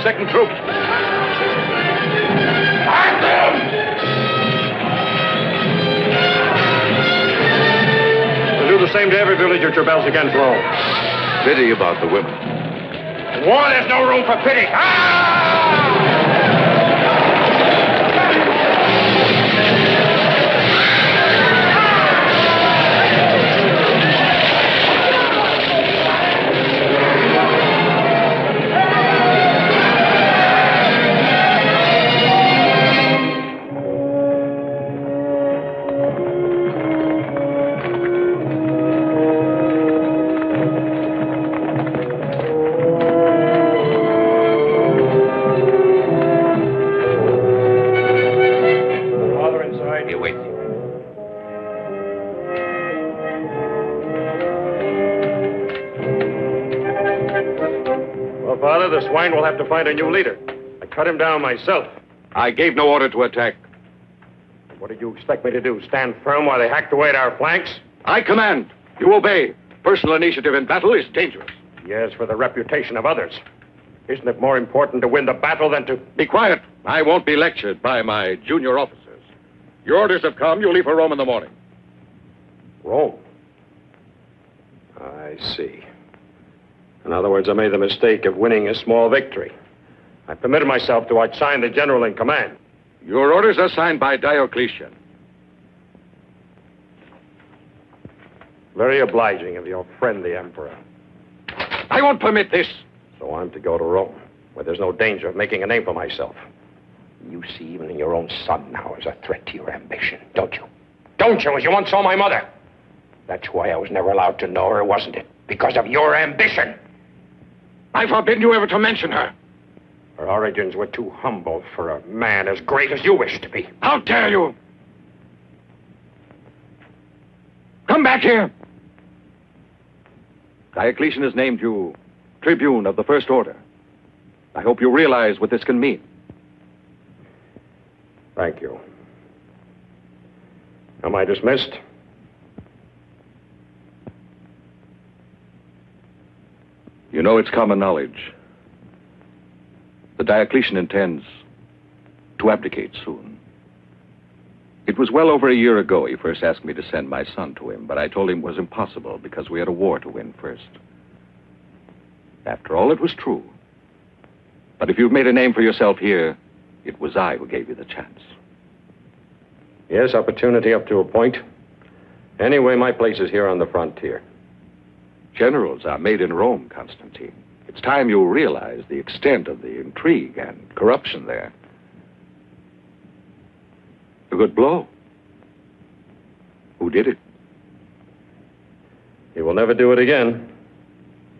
second troops. At them! We'll do the same to every village at your bells against Rome. Pity about the women. In war, there's no room for pity. The swine will have to find a new leader. I cut him down myself. I gave no order to attack. What did you expect me to do? Stand firm while they hacked away at our flanks? I command. You obey. Personal initiative in battle is dangerous. Yes, for the reputation of others. Isn't it more important to win the battle than to... Be quiet. I won't be lectured by my junior officers. Your orders have come. You leave for Rome in the morning. Rome? I see. In other words, I made the mistake of winning a small victory. I permitted myself to outshine the general in command. Your orders are signed by Diocletian. Very obliging of your friend, the Emperor. I won't permit this. So I'm to go to Rome, where there's no danger of making a name for myself. You see even in your own son now as a threat to your ambition, don't you? Don't you, as you once saw my mother? That's why I was never allowed to know her, wasn't it? Because of your ambition. I forbid you ever to mention her. Her origins were too humble for a man as great as you wish to be. How dare you? Come back here. Diocletian has named you tribune of the First Order. I hope you realize what this can mean. Thank you. Am I dismissed? You know, it's common knowledge. The Diocletian intends to abdicate soon. It was well over a year ago he first asked me to send my son to him, but I told him it was impossible because we had a war to win first. After all, it was true. But if you've made a name for yourself here, it was I who gave you the chance. Yes, opportunity up to a point. Anyway, my place is here on the frontier. Generals are made in Rome, Constantine. It's time you realize the extent of the intrigue and corruption there. A good blow. Who did it? He will never do it again.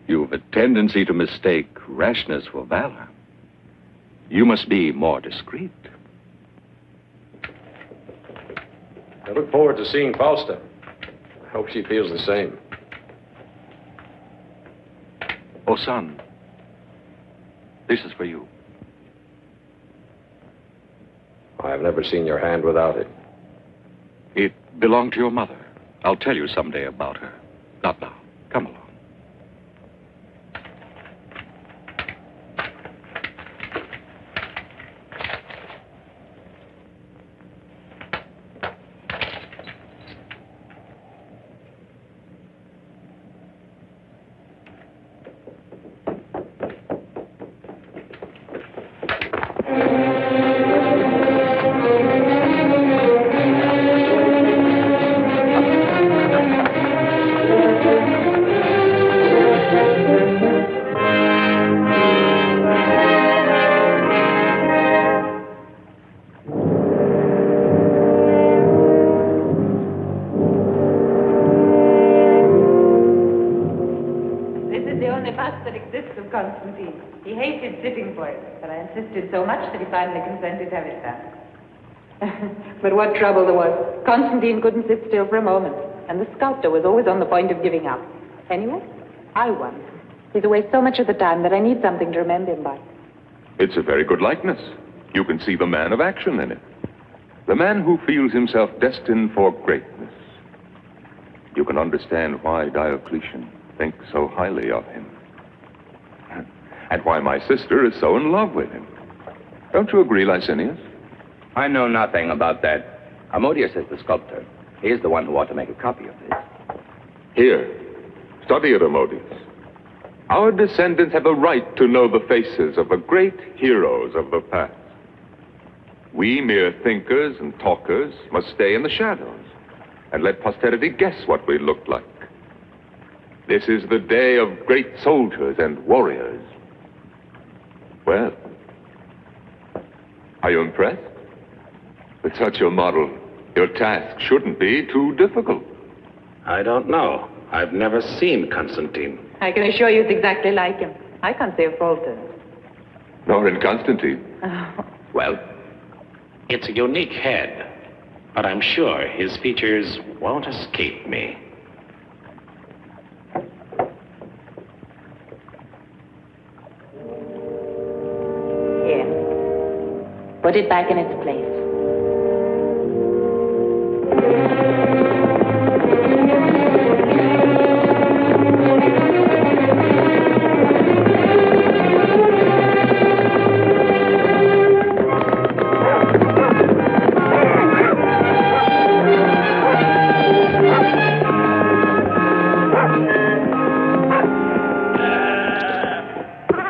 You've a tendency to mistake rashness for valor. You must be more discreet. I look forward to seeing Fausta. I hope she feels the same. Oh, son, this is for you. I've never seen your hand without it. It belonged to your mother. I'll tell you someday about her. Not now. Come along. Constantine. He hated sitting for it, but I insisted so much that he finally consented to have it done. But what trouble there was. Constantine couldn't sit still for a moment, and the sculptor was always on the point of giving up. Anyway, I won. He's away so much of the time that I need something to remember him by. It's a very good likeness. You can see the man of action in it. The man who feels himself destined for greatness. You can understand why Diocletian thinks so highly of him. and why my sister is so in love with him. Don't you agree, Licinius? I know nothing about that. Harmodius is the sculptor. He is the one who ought to make a copy of this. Here, study it, Harmodius. Our descendants have a right to know the faces of the great heroes of the past. We mere thinkers and talkers must stay in the shadows and let posterity guess what we looked like. This is the day of great soldiers and warriors. Well, are you impressed? With such a model, your task shouldn't be too difficult. I don't know. I've never seen Constantine. I can assure you it's exactly like him. I can't say a fault in it. Nor in Constantine. Well, it's a unique head, but I'm sure his features won't escape me. Here. Put it back in its place.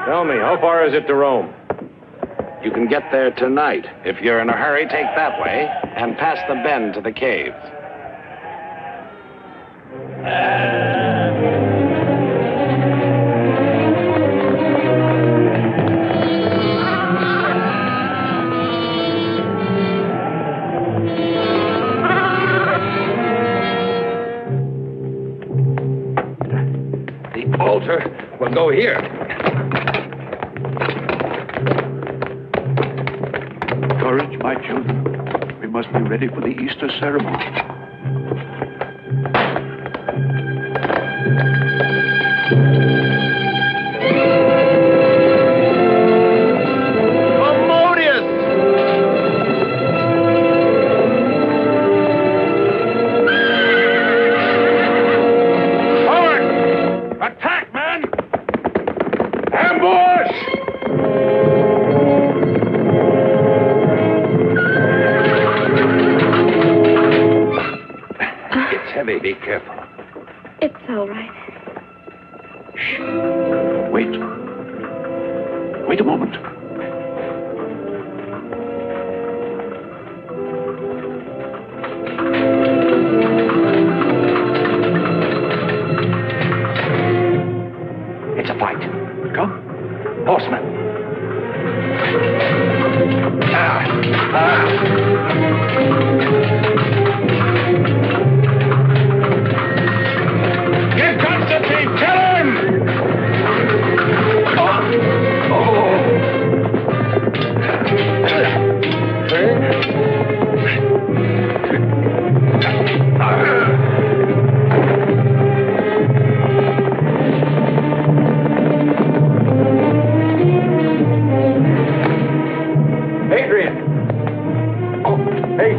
Tell me, how far is it to Rome? You can get there tonight. If you're in a hurry, take that way and pass the bend to the caves. The altar will go here. Courage, my children. We must be ready for the Easter ceremony. Be careful. It's all right. Shh. Wait. Wait a moment. It's a fight. Come. Horsemen. Get Constantine! Kill him! Adrian! Oh, hey!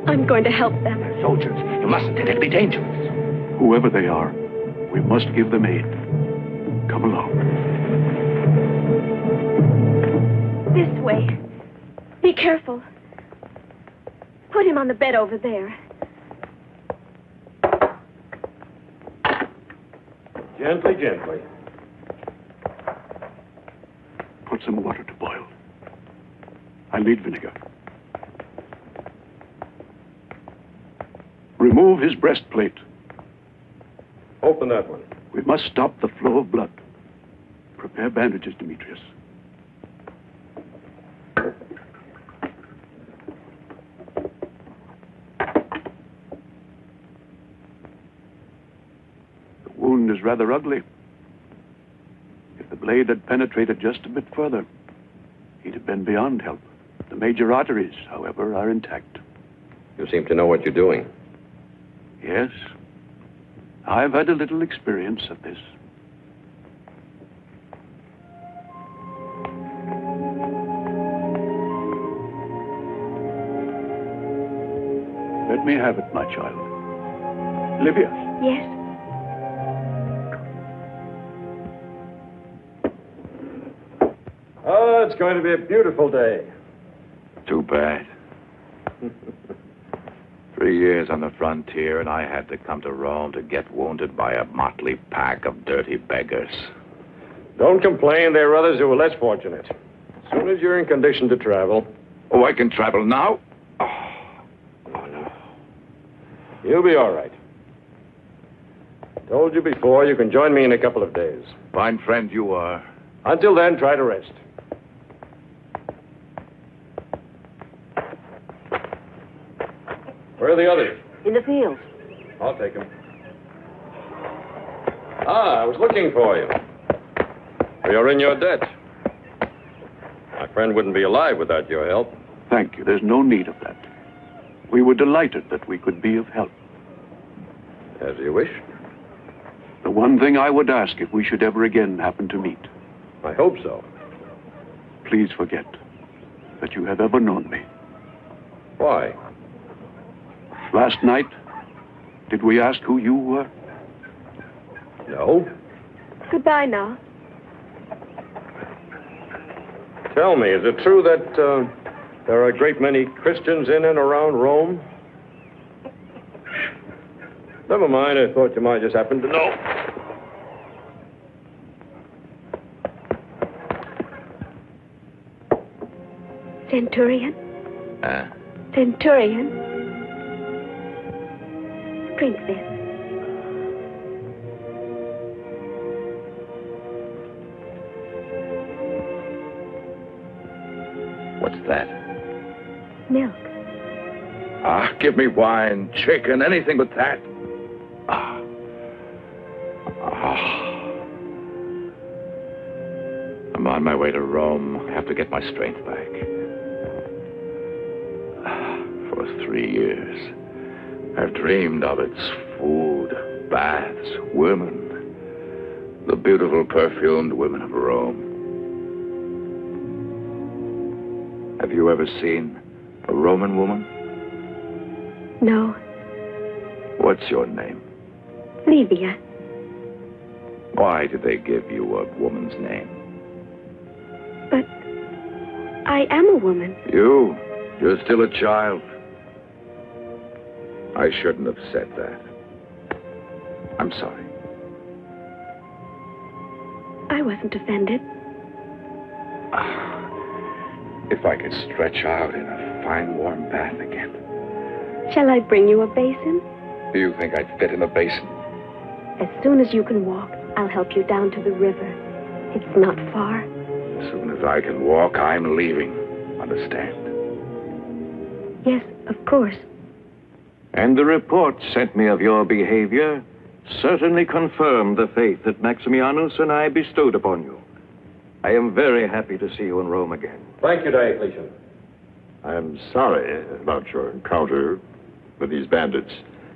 I'm going to help them. Soldiers, you mustn't. It'll be dangerous. Whoever they are, we must give them aid. Come along. This way. Be careful. Put him on the bed over there. Gently, gently. Put some water to boil. I'll need vinegar. Remove his breastplate. Open that one. We must stop the flow of blood. Prepare bandages, Demetrius. The wound is rather ugly. If the blade had penetrated just a bit further, he'd have been beyond help. The major arteries, however, are intact. You seem to know what you're doing. Yes. I've had a little experience of this. Let me have it, my child. Livia. Yes. it's going to be a beautiful day. Too bad. 3 years on the frontier, and I had to come to Rome to get wounded by a motley pack of dirty beggars. Don't complain. There are others who are less fortunate. As soon as you're in condition to travel. Oh, I can travel now? Oh, no. You'll be all right. Told you before, you can join me in a couple of days. Fine friend you are. Until then, try to rest. Where are the others? In the fields. I'll take them. I was looking for you. You're in your debt. My friend wouldn't be alive without your help. Thank you. There's no need of that. We were delighted that we could be of help. As you wish. The one thing I would ask if we should ever again happen to meet. I hope so. Please forget that you have ever known me. Why? Last night, did we ask who you were? No. Goodbye now. Tell me, is it true that there are a great many Christians in and around Rome? Never mind, I thought you might just happen to know. Centurion? Centurion? Drink this. What's that? Milk. Give me wine, chicken, anything but that. I'm on my way to Rome. I have to get my strength back. For 3 years, I've dreamed of its food, baths, women, the beautiful perfumed women of Rome. Have you ever seen a Roman woman? No. What's your name? Livia. Why did they give you a woman's name? But I am a woman. You're still a child. I shouldn't have said that. I'm sorry. I wasn't offended. If I could stretch out in a fine warm bath again. Shall I bring you a basin? Do you think I'd fit in a basin? As soon as you can walk, I'll help you down to the river. It's not far. As soon as I can walk, I'm leaving. Understand? Yes, of course. And the report sent me of your behavior certainly confirmed the faith that Maximianus and I bestowed upon you. I am very happy to see you in Rome again. Thank you, Diocletian. I'm sorry about your encounter with these bandits.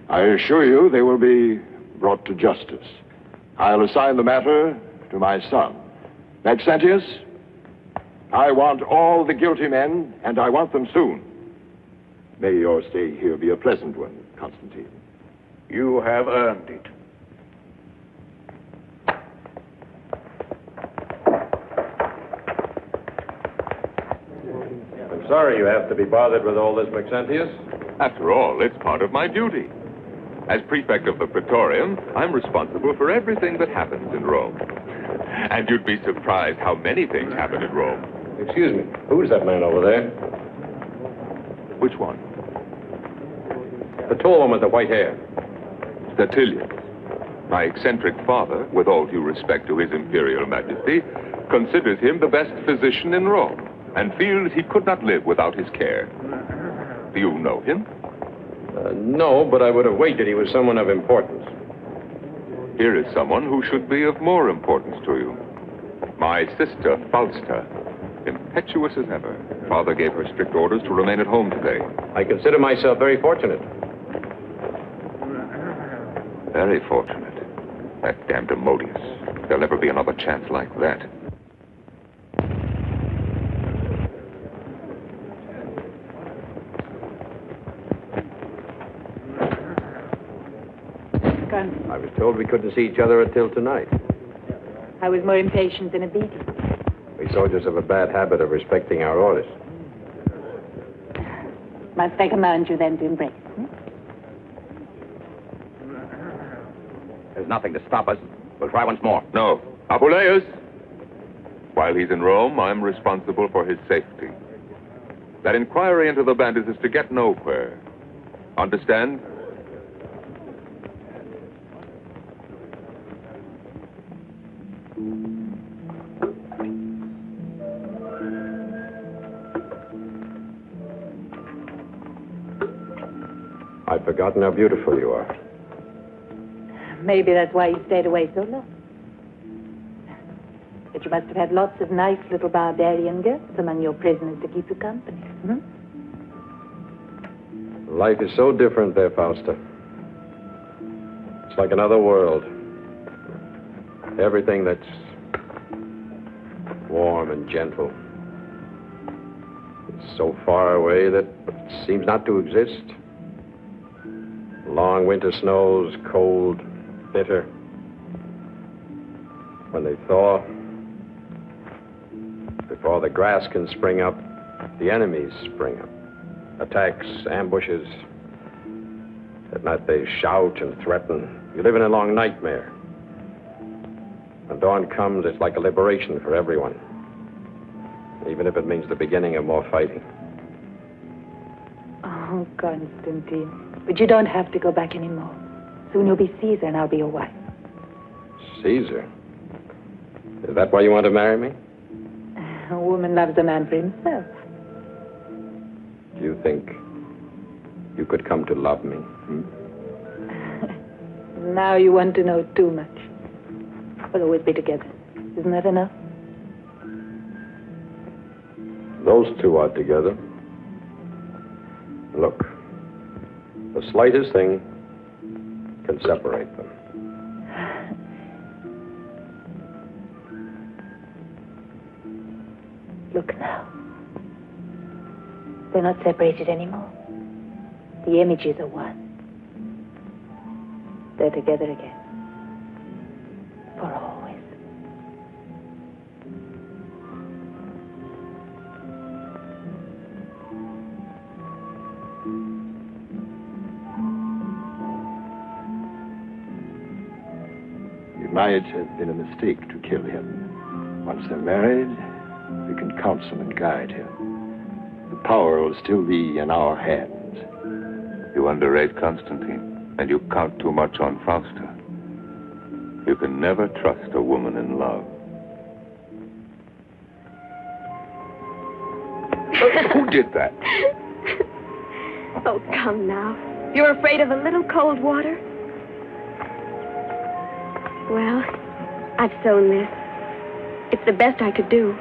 I assure you they will be brought to justice. I'll assign the matter to my son. Maxentius, I want all the guilty men, and I want them soon. May your stay here be a pleasant one, Constantine. You have earned it. I'm sorry you have to be bothered with all this, Maxentius. After all, it's part of my duty. As prefect of the Praetorium, I'm responsible for everything that happens in Rome. And you'd be surprised how many things happen in Rome. Excuse me, who's that man over there? Which one? The tall one with the white hair. Statilius. My eccentric father, with all due respect to his imperial majesty, considers him the best physician in Rome and feels he could not live without his care. Do you know him? No, but I would have wagered he was someone of importance. Here is someone who should be of more importance to you. My sister, Fausta. Impetuous as ever. Father gave her strict orders to remain at home today. I consider myself very fortunate. Very fortunate. That damned Demodius. There'll never be another chance like that. I was told we couldn't see each other until tonight. I was more impatient than a beating. We soldiers have a bad habit of respecting our orders. Must I command you then to embrace? There's nothing to stop us. We'll try once more. No. Apuleius! While he's in Rome, I'm responsible for his safety. That inquiry into the bandits is to get nowhere. Understand? I've forgotten how beautiful you are. Maybe that's why you stayed away so long. But you must have had lots of nice little barbarian girls among your prisoners to keep you company. Hmm? Life is so different there, Fausta. It's like another world. Everything that's warm and gentle is so far away that it seems not to exist. Long winter snows, cold, bitter. When they thaw, before the grass can spring up, the enemies spring up. Attacks, ambushes. At night they shout and threaten. You live in a long nightmare. When dawn comes, it's like a liberation for everyone. Even if it means the beginning of more fighting. Oh, Constantine. But you don't have to go back anymore. Soon you'll be Caesar and I'll be your wife. Caesar? Is that why you want to marry me? A woman loves a man for himself. Do you think you could come to love me? Now you want to know too much. We'll always be together. Isn't that enough? Those two are together. Look, the slightest thing can separate them. Look now. They're not separated anymore. The images are one. They're together again. For always. It might have been a mistake to kill him. Once they're married, we can counsel and guide him. The power will still be in our hands. You underrate Constantine, and you count too much on Fausta. You can never trust a woman in love. Who did that? Oh, come now. You're afraid of a little cold water? Well, I've sewn this. It's the best I could do.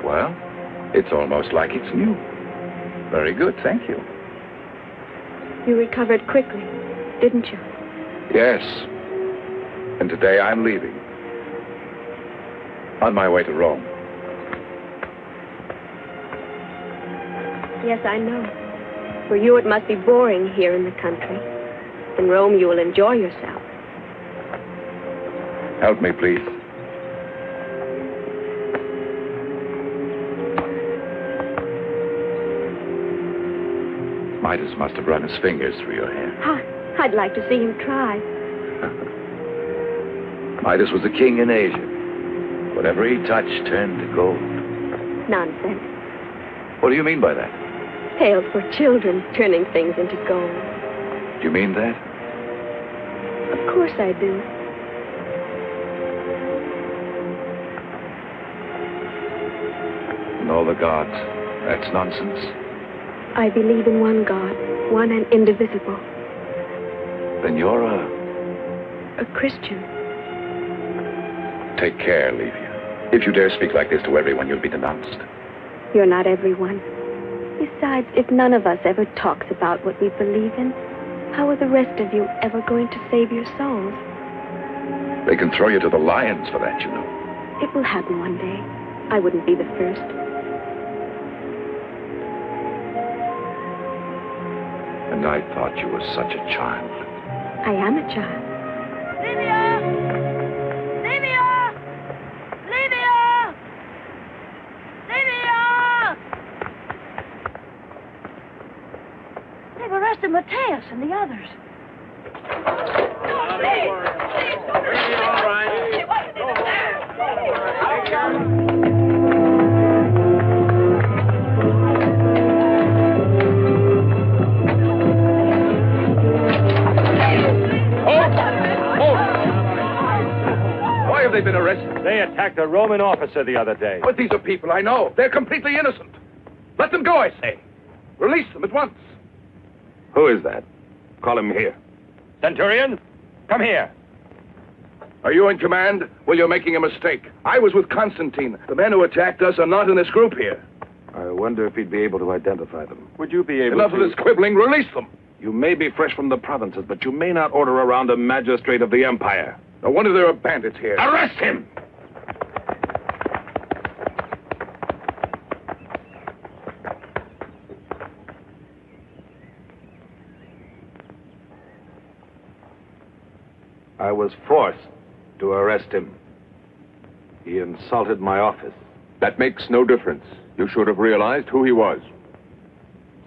Well, it's almost like it's new. Very good, thank you. You recovered quickly, didn't you? Yes. And today I'm leaving. On my way to Rome. Yes, I know. For you, it must be boring here in the country. In Rome, you will enjoy yourself. Help me, please. Midas must have run his fingers through your hair. I'd like to see him try. Midas was a king in Asia. Whatever he touched turned to gold. Nonsense. What do you mean by that? Tales for children, turning things into gold. Do you mean that? Of course I do. And all the gods. That's nonsense. I believe in one God, one and indivisible. Then you're a Christian. Take care, Livia. If you dare speak like this to everyone, you'll be denounced. You're not everyone. Besides, if none of us ever talks about what we believe in, how are the rest of you ever going to save your souls? They can throw you to the lions for that, you know. It will happen one day. I wouldn't be the first. And I thought you were such a child. I am a child. Livia! Livia! Livia! Master Mateus and the others. Why have they been arrested? They attacked a Roman officer the other day. But these are people I know. They're completely innocent. Let them go, I say. Release them at once. Who is that? Call him here. Centurion, come here. Are you in command? Well, you're making a mistake. I was with Constantine. The men who attacked us are not in this group here. I wonder if he'd be able to identify them. Would you be able Enough to... of this quibbling. Release them. You may be fresh from the provinces, but you may not order around a magistrate of the empire. No wonder there are bandits here. Arrest him! I was forced to arrest him. He insulted my office. That makes no difference. You should have realized who he was.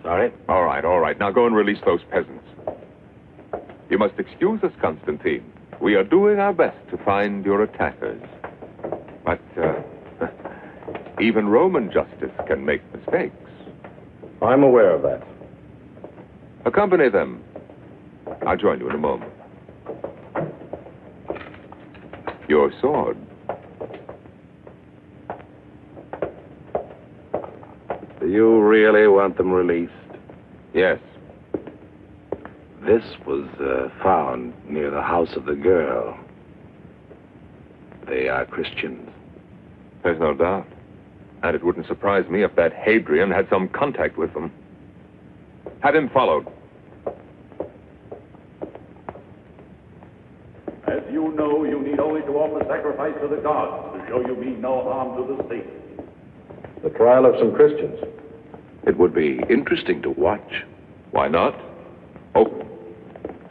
Sorry? All right. Now go and release those peasants. You must excuse us, Constantine. We are doing our best to find your attackers. But, even Roman justice can make mistakes. I'm aware of that. Accompany them. I'll join you in a moment. Your sword. Do you really want them released? Yes. This was found near the house of the girl. They are Christians. There's no doubt. And it wouldn't surprise me if that Hadrian had some contact with them. Have him followed. As you know, you need only to offer sacrifice to the gods to show you mean no harm to the state. The trial of some Christians. It would be interesting to watch. Why not? Oh,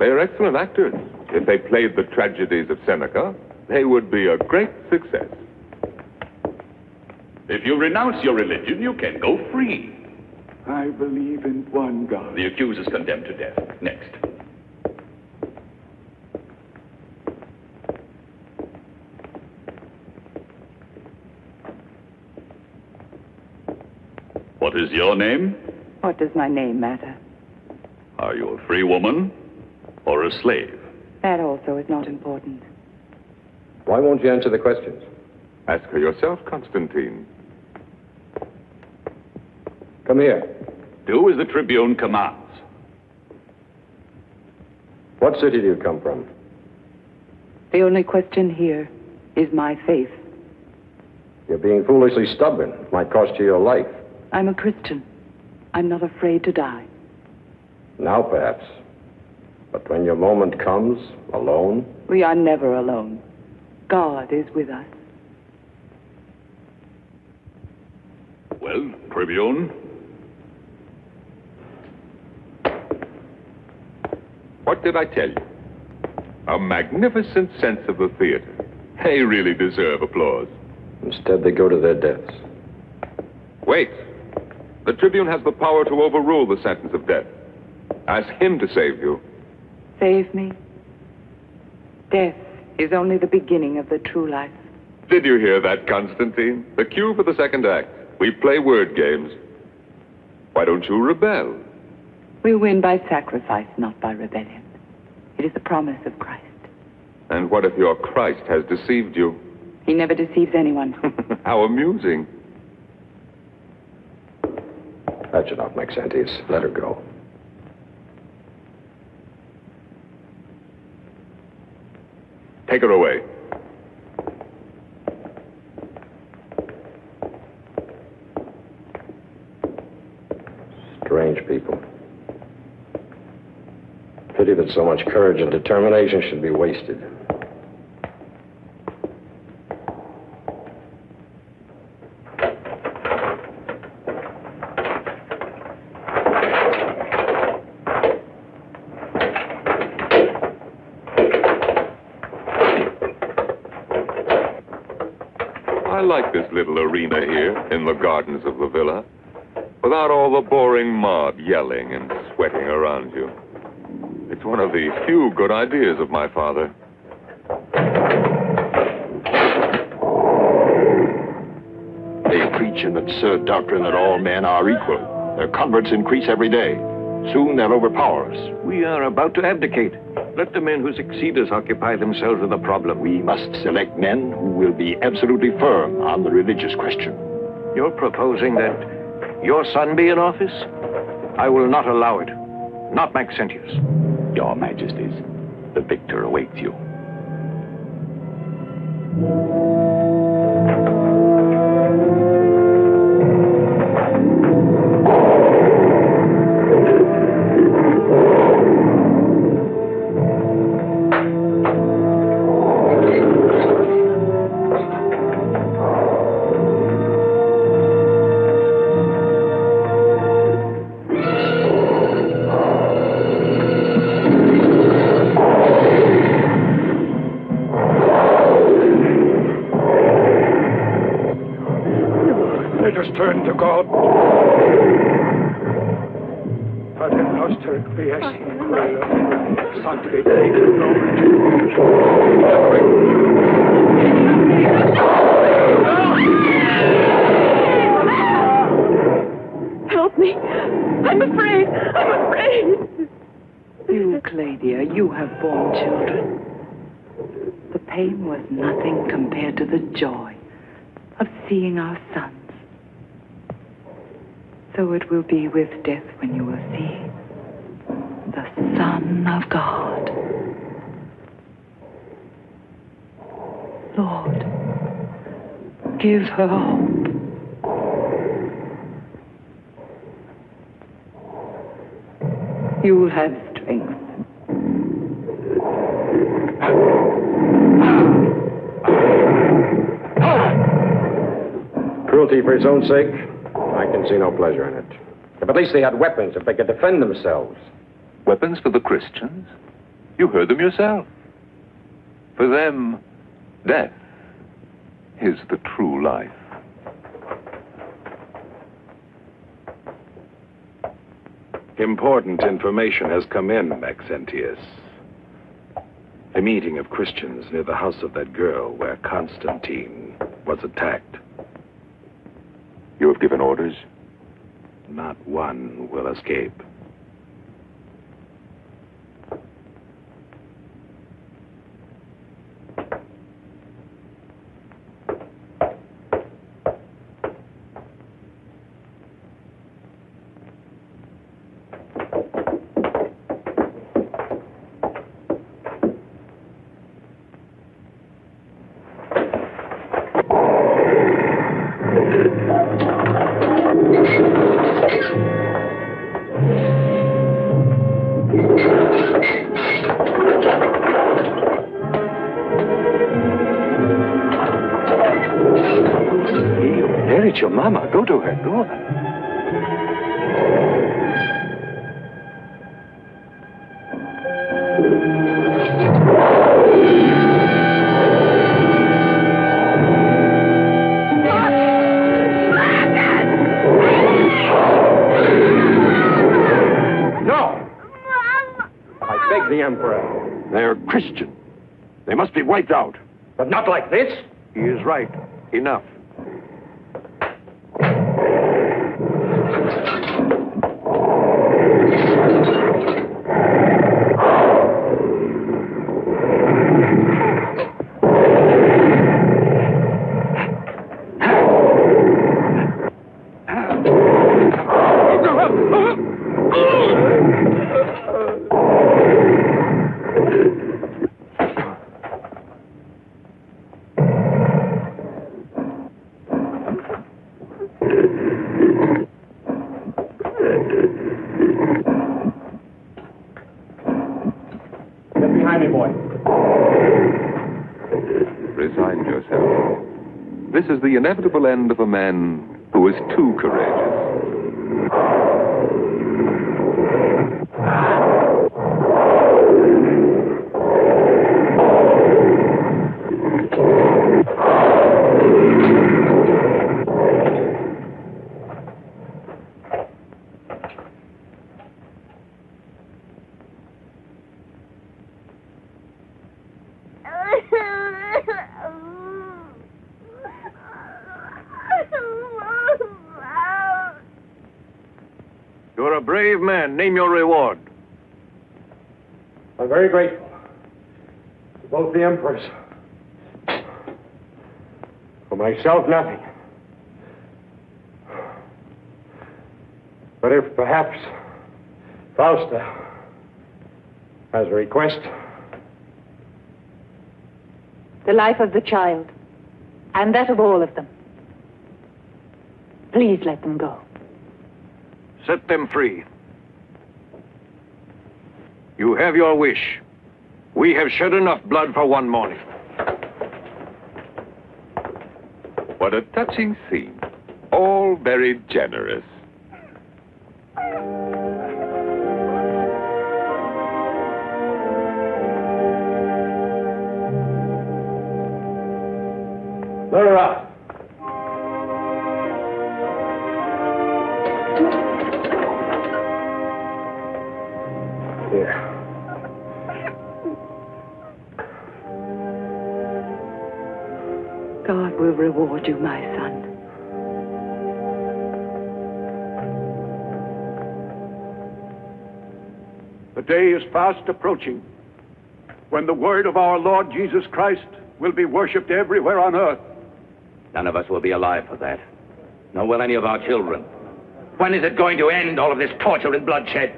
they are excellent actors. If they played the tragedies of Seneca, they would be a great success. If you renounce your religion, you can go free. I believe in one God. The accused is condemned to death. Next. What is your name? What does my name matter? Are you a free woman or a slave? That also is not important. Why won't you answer the questions? Ask her yourself, Constantine. Come here. Do as the tribune commands. What city do you come from? The only question here is my faith. You're being foolishly stubborn. It might cost you your life. I'm a Christian. I'm not afraid to die. Now, perhaps. But when your moment comes, alone... We are never alone. God is with us. Well, tribune? What did I tell you? A magnificent sense of the theater. They really deserve applause. Instead, they go to their deaths. Wait. The tribune has the power to overrule the sentence of death. Ask him to save you. Save me? Death is only the beginning of the true life. Did you hear that, Constantine? The cue for the second act. We play word games. Why don't you rebel? We win by sacrifice, not by rebellion. It is the promise of Christ. And what if your Christ has deceived you? He never deceives anyone. How amusing. That's enough, Maxentius. Let her go. Take her away. Strange people. Pity that so much courage and determination should be wasted. I like this little arena here in the gardens of the villa. without all the boring mob yelling and sweating around you. It's one of the few good ideas of my father. They preach an absurd doctrine that all men are equal. Their converts increase every day. Soon they'll overpower us. We are about to abdicate. Let the men who succeed us occupy themselves with the problem. We must select men who will be absolutely firm on the religious question. You're proposing that your son be in office? I will not allow it. Not Maxentius. Your Majesties, the victor awaits you. Turn to God. Pater noster qui es in cielo, sanctificated Help me. I'm afraid. I'm afraid. You, Claudia, you have borne children. The pain was nothing compared to the joy of seeing our sons. So it will be with death when you will see the Son of God. Lord, give her hope. You'll have strength. Cruelty for its own sake? I can see no pleasure in it. If at least they had weapons, if they could defend themselves. Weapons for the Christians? You heard them yourself. For them, death is the true life. Important information has come in, Maxentius. A meeting of Christians near the house of that girl where Constantine was attacked. You have given orders? Not one will escape. It's your mama. Go to her. Go on. No! I beg the Emperor. They're Christian. They must be wiped out. But not like this. He is right. Enough. Resign yourself. This is the inevitable end of a man who is too courageous. You're a brave man. Name your reward. I'm very grateful to both the emperors. For myself, nothing. But if perhaps Fausta has a request. The life of the child, and that of all of them. Please let them go. Set them free. You have your wish. We have shed enough blood for one morning. What a touching scene. All very generous. Let her out. Here. God will reward you, my son. The day is fast approaching when the word of our Lord Jesus Christ will be worshipped everywhere on earth. None of us will be alive for that. Nor will any of our children. When is it going to end, all of this torture and bloodshed?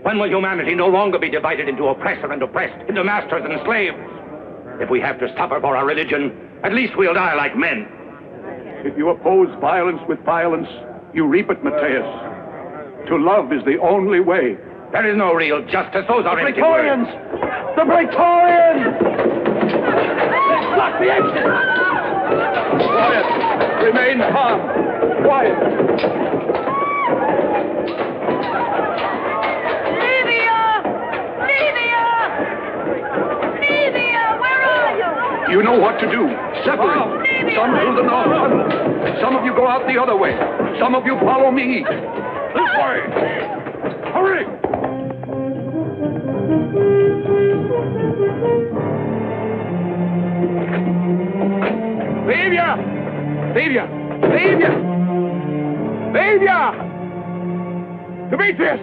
When will humanity no longer be divided into oppressor and oppressed, into masters and slaves? If we have to suffer for our religion, at least we'll die like men. If you oppose violence with violence, you reap it, Matthias. To love is the only way. There is no real justice. Those are empty Praetorians! words. The Praetorians! Block the exit! Quiet! Remain calm! Quiet! Where are you? You know what to do. Separate. Some through the north tunnel. Some of you go out the other way. Some of you follow me. This way. Hurry! Livia! Livia! Livia! Livia! Demetrius!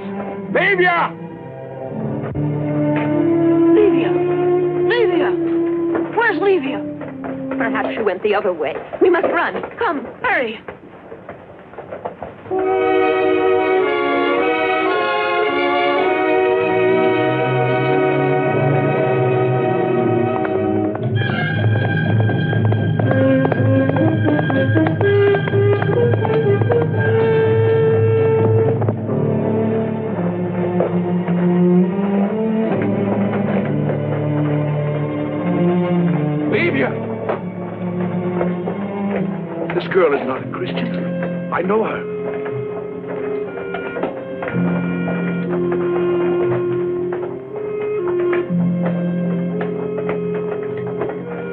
Livia! Livia! Where's Livia? Perhaps she went the other way. We must run. Come, Hurry. This girl is not a Christian. I know her.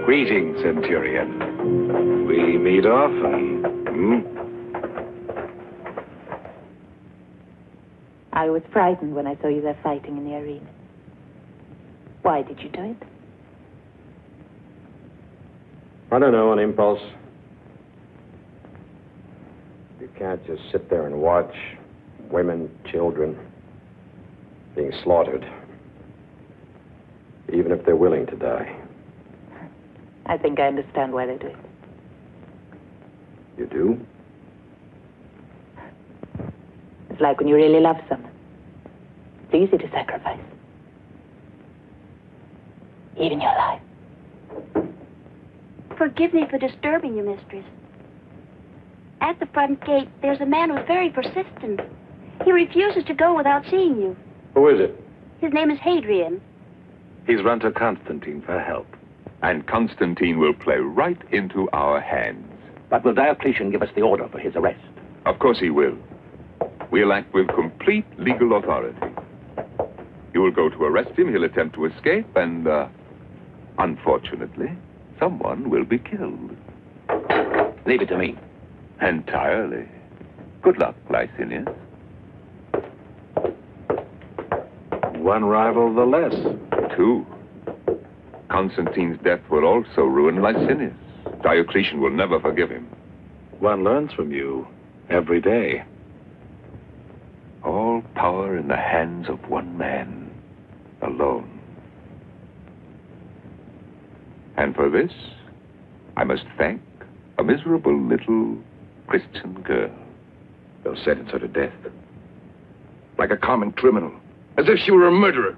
Greetings, Centurion. We meet often. I was frightened when I saw you there fighting in the arena. Why did you do it? I don't know, an impulse. You can't just sit there and watch women, children being slaughtered, even if they're willing to die. I think I understand why they do it. You do? It's like when you really love someone. It's easy to sacrifice. Even your life. Forgive me for disturbing you, mistress. At the front gate, there's a man who's very persistent. He refuses to go without seeing you. Who is it? His name is Hadrian. He's run to Constantine for help. And Constantine will play right into our hands. But will Diocletian give us the order for his arrest? Of course he will. We'll act with complete legal authority. You will go to arrest him, he'll attempt to escape, and, unfortunately, someone will be killed. Leave it to me. Entirely. Good luck, Licinius. One rival the less. Two. Constantine's death will also ruin Licinius. Diocletian will never forgive him. One learns from you every day. All power in the hands of one man alone. And for this, I must thank a miserable little Christian girl. They'll sentence her to death. Like a common criminal. As if she were a murderer.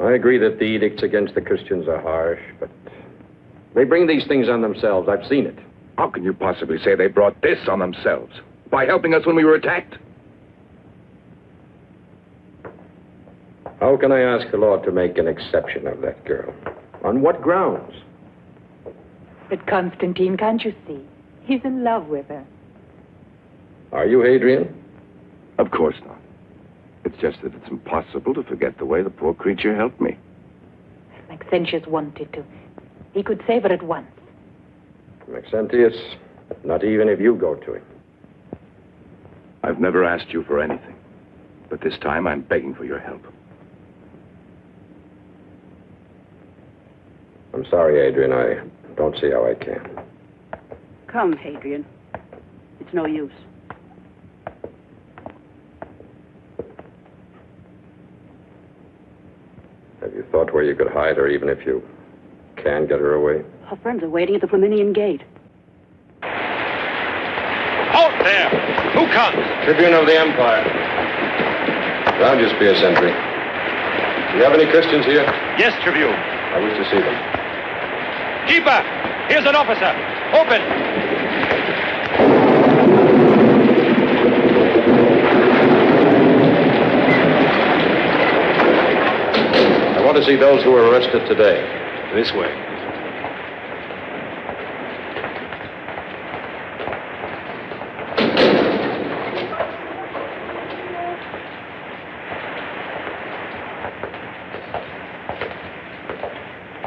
I agree that the edicts against the Christians are harsh, but they bring these things on themselves. I've seen it. How can you possibly say they brought this on themselves? By helping us when we were attacked? How can I ask the Lord to make an exception of that girl? On what grounds? But Constantine, can't you see? He's in love with her. Are you, Hadrian? Of course not. It's just that it's impossible to forget the way the poor creature helped me. Maxentius wanted to. He could save her at once. Maxentius, not even if you go to him. I've never asked you for anything. But this time I'm begging for your help. I'm sorry, Adrian. I don't see how I can. Come, Hadrian. It's no use. Have you thought where you could hide her, even if you can get her away? Her friends are waiting at the Flaminian Gate. Halt there! Who comes? Tribune of the Empire. I'll just be a sentry. Do you have any Christians here? Yes, Tribune. I wish to see them. Keeper! Here's an officer. Open! I want to see those who were arrested today. This way.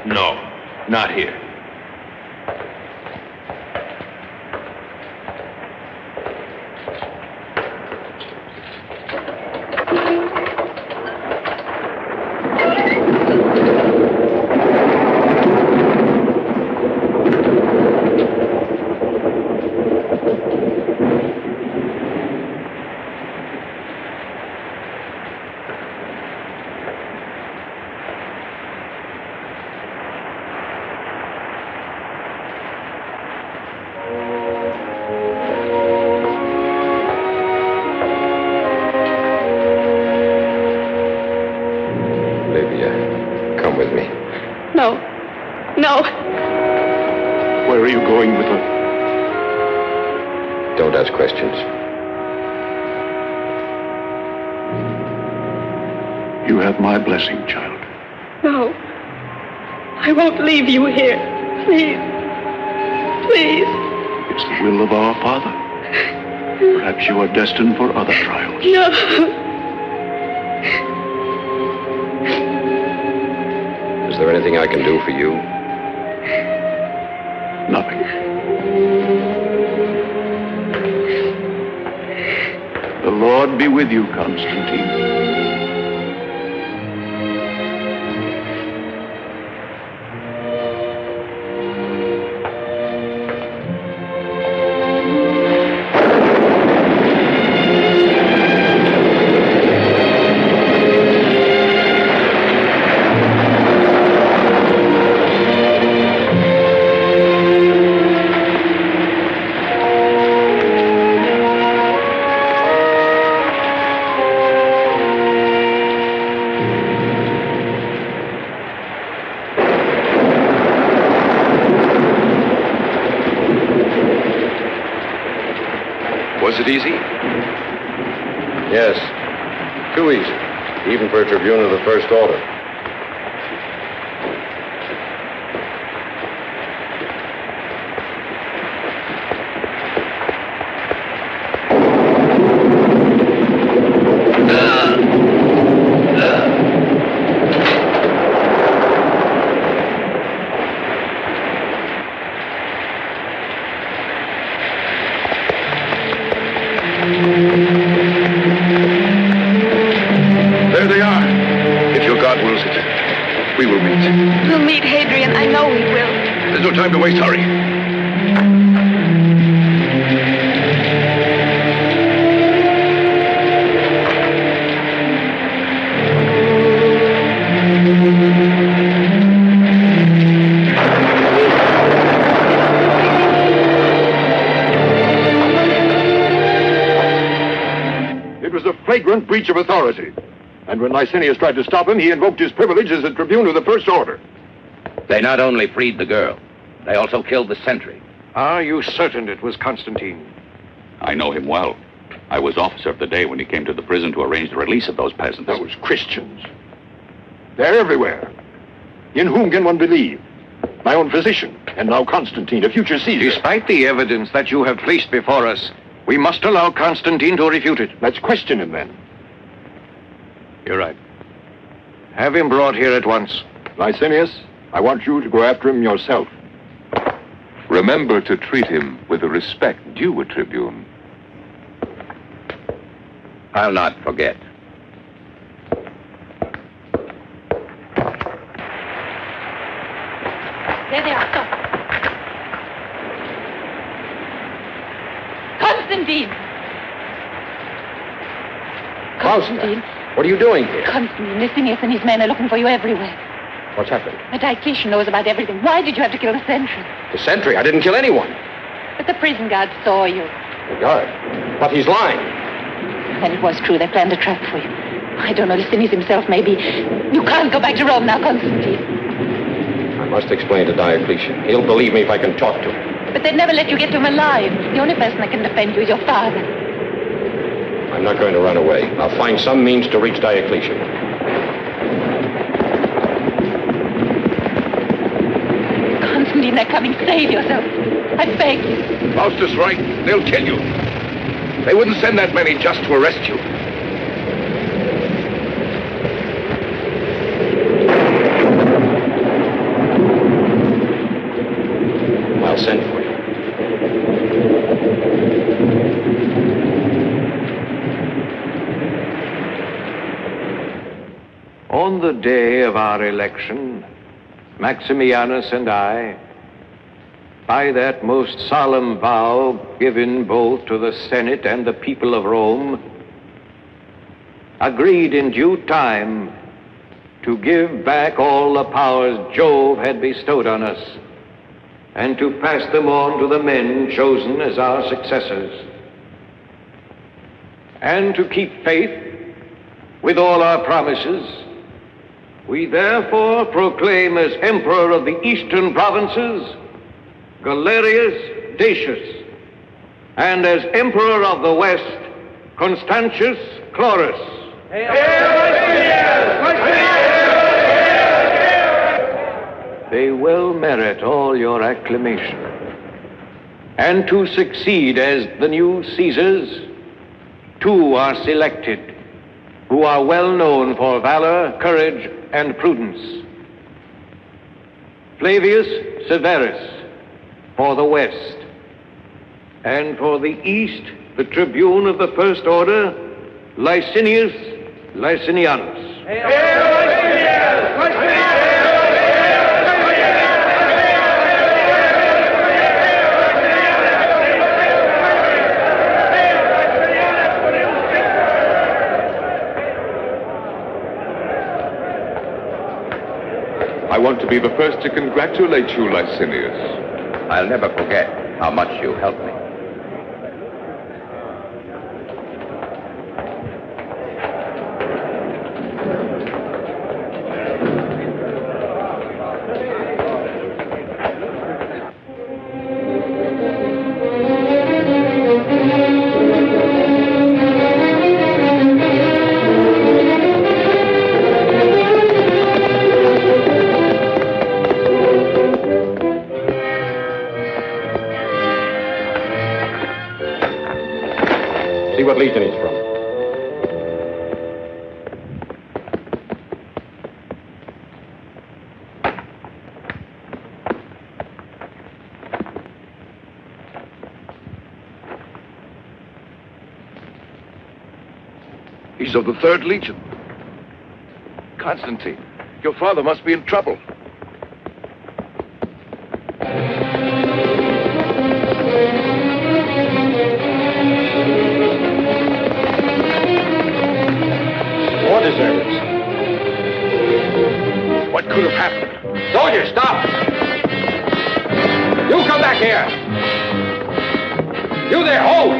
No, not here. No. No. Where are you going with her? Don't ask questions. You have my blessing, child. No. I won't leave you here. Please. Please. It's the will of our Father. Perhaps you are destined for other trials. No. Is there anything I can do for you? Nothing. The Lord be with you, Constantine. Was it easy? Yes. Too easy. Even for a tribune of the First Order. There they are. If your God wills it, we will meet. We'll meet, Hadrian. I know we will. There's no time to waste. Hurry. flagrant breach of authority. And when Licinius tried to stop him, he invoked his privilege as a tribune of the First Order. They not only freed the girl, they also killed the sentry. Are you certain it was Constantine? I know him well. I was officer of the day when he came to the prison to arrange the release of those peasants. Those Christians. They're everywhere. In whom can one believe? My own physician, and now Constantine, a future Caesar. Despite the evidence that you have placed before us, we must allow Constantine to refute it. Let's question him then. You're right. Have him brought here at once. Licinius, I want you to go after him yourself. Remember to treat him with the respect due a tribune. I'll not forget. There they are. Stop. Constantine! Constantine! What are you doing here? Constantine, Licinius and his men are looking for you everywhere. What's happened? The Diocletian knows about everything. Why did you have to kill the sentry? The sentry? I didn't kill anyone. But the prison guard saw you. The guard? But he's lying. Then it was true. They planned a trap for you. I don't know. Licinius himself, maybe. You can't go back to Rome now, Constantine. I must explain to Diocletian. He'll believe me if I can talk to him. But they'd never let you get to him alive. The only person that can defend you is your father. I'm not going to run away. I'll find some means to reach Diocletian. Constantine, they're coming. Save yourself. I beg you. Faustus right. They'll kill you. They wouldn't send that many just to arrest you. I'll send for you. On the day of our election, Maximianus and I, by that most solemn vow given both to the Senate and the people of Rome, agreed in due time to give back all the powers Jove had bestowed on us and to pass them on to the men chosen as our successors, and to keep faith with all our promises. We therefore proclaim as Emperor of the Eastern Provinces Galerius Decius, and as Emperor of the West Constantius Chlorus. They will merit all your acclamation. And to succeed as the new Caesars, two are selected, who are well known for valor, courage, and prudence. Flavius Severus for the West, and for the East, the tribune of the First Order, Licinius Licinianus. I want to be the first to congratulate you, Licinius. I'll never forget how much you helped me. See what legion he's from. He's of the 3rd Legion. Constantine, your father must be in trouble. War deserters. What could have happened? Soldiers, stop! You come back here! You there, hold!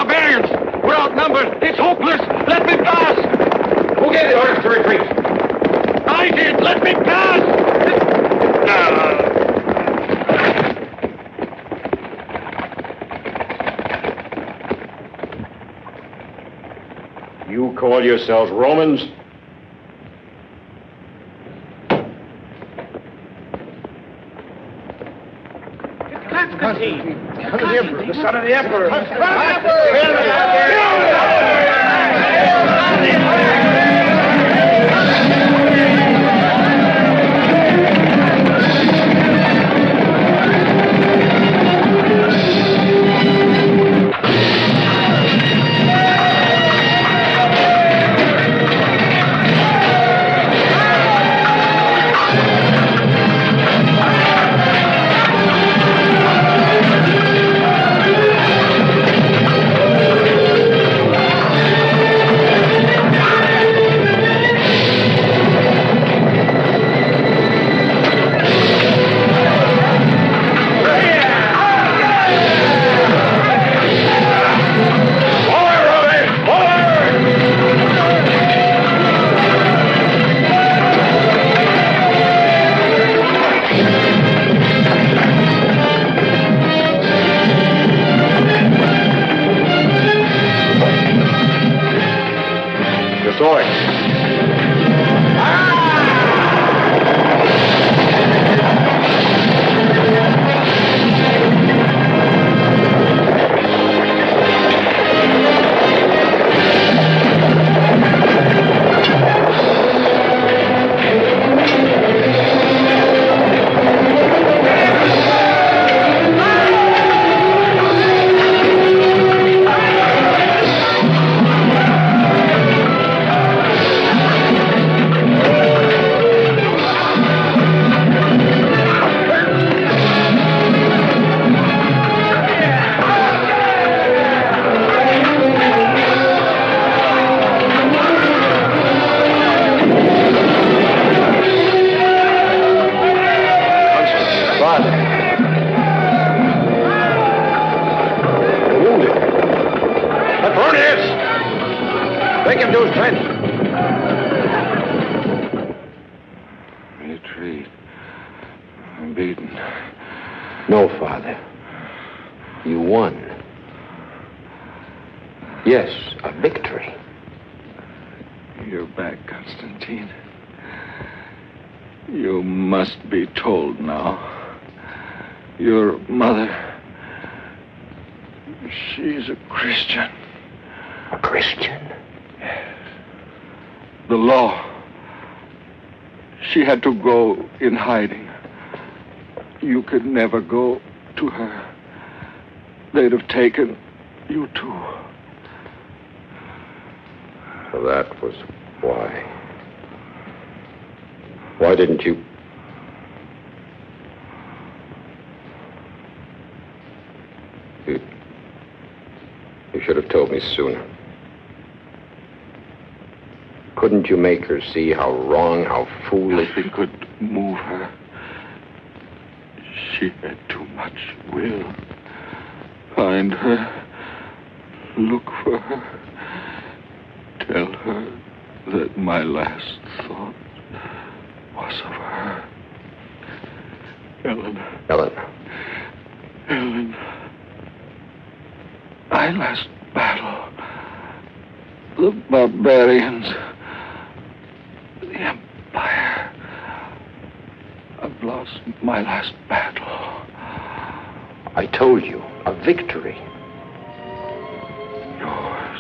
barbarians! We're outnumbered! It's hopeless! Let me pass! Who gave the orders to retreat? I did! Let me pass! You call yourselves Romans? Constantine! The son of the Emperor! Retreat. I'm beaten. No, Father. You won. Yes, a victory. You're back, Constantine. You must be told now. Your mother, she's a Christian. A Christian? Yes. The law. She had to go in hiding. You could never go to her. They'd have taken you too. So that was why. Why didn't you? You should have told me sooner. Couldn't you make her see how wrong, how foolish? Nothing could move her. She had too much will. Find her. Look for her. Tell her that my last thought was of her. Ellen. Ellen. My last battle. The barbarians. The Empire. I've lost my last battle. I told you, a victory. Yours.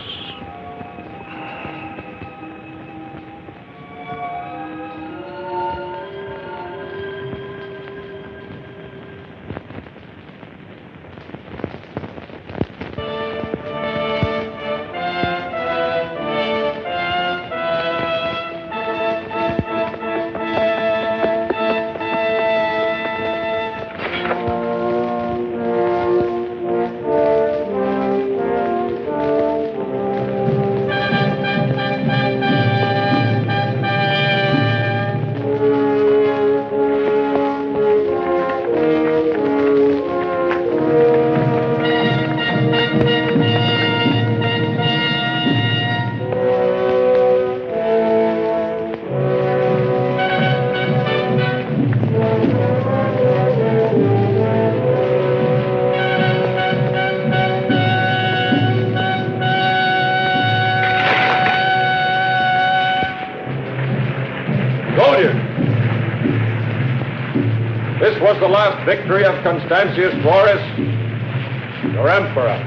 This was the last victory of Constantius Florus, your emperor.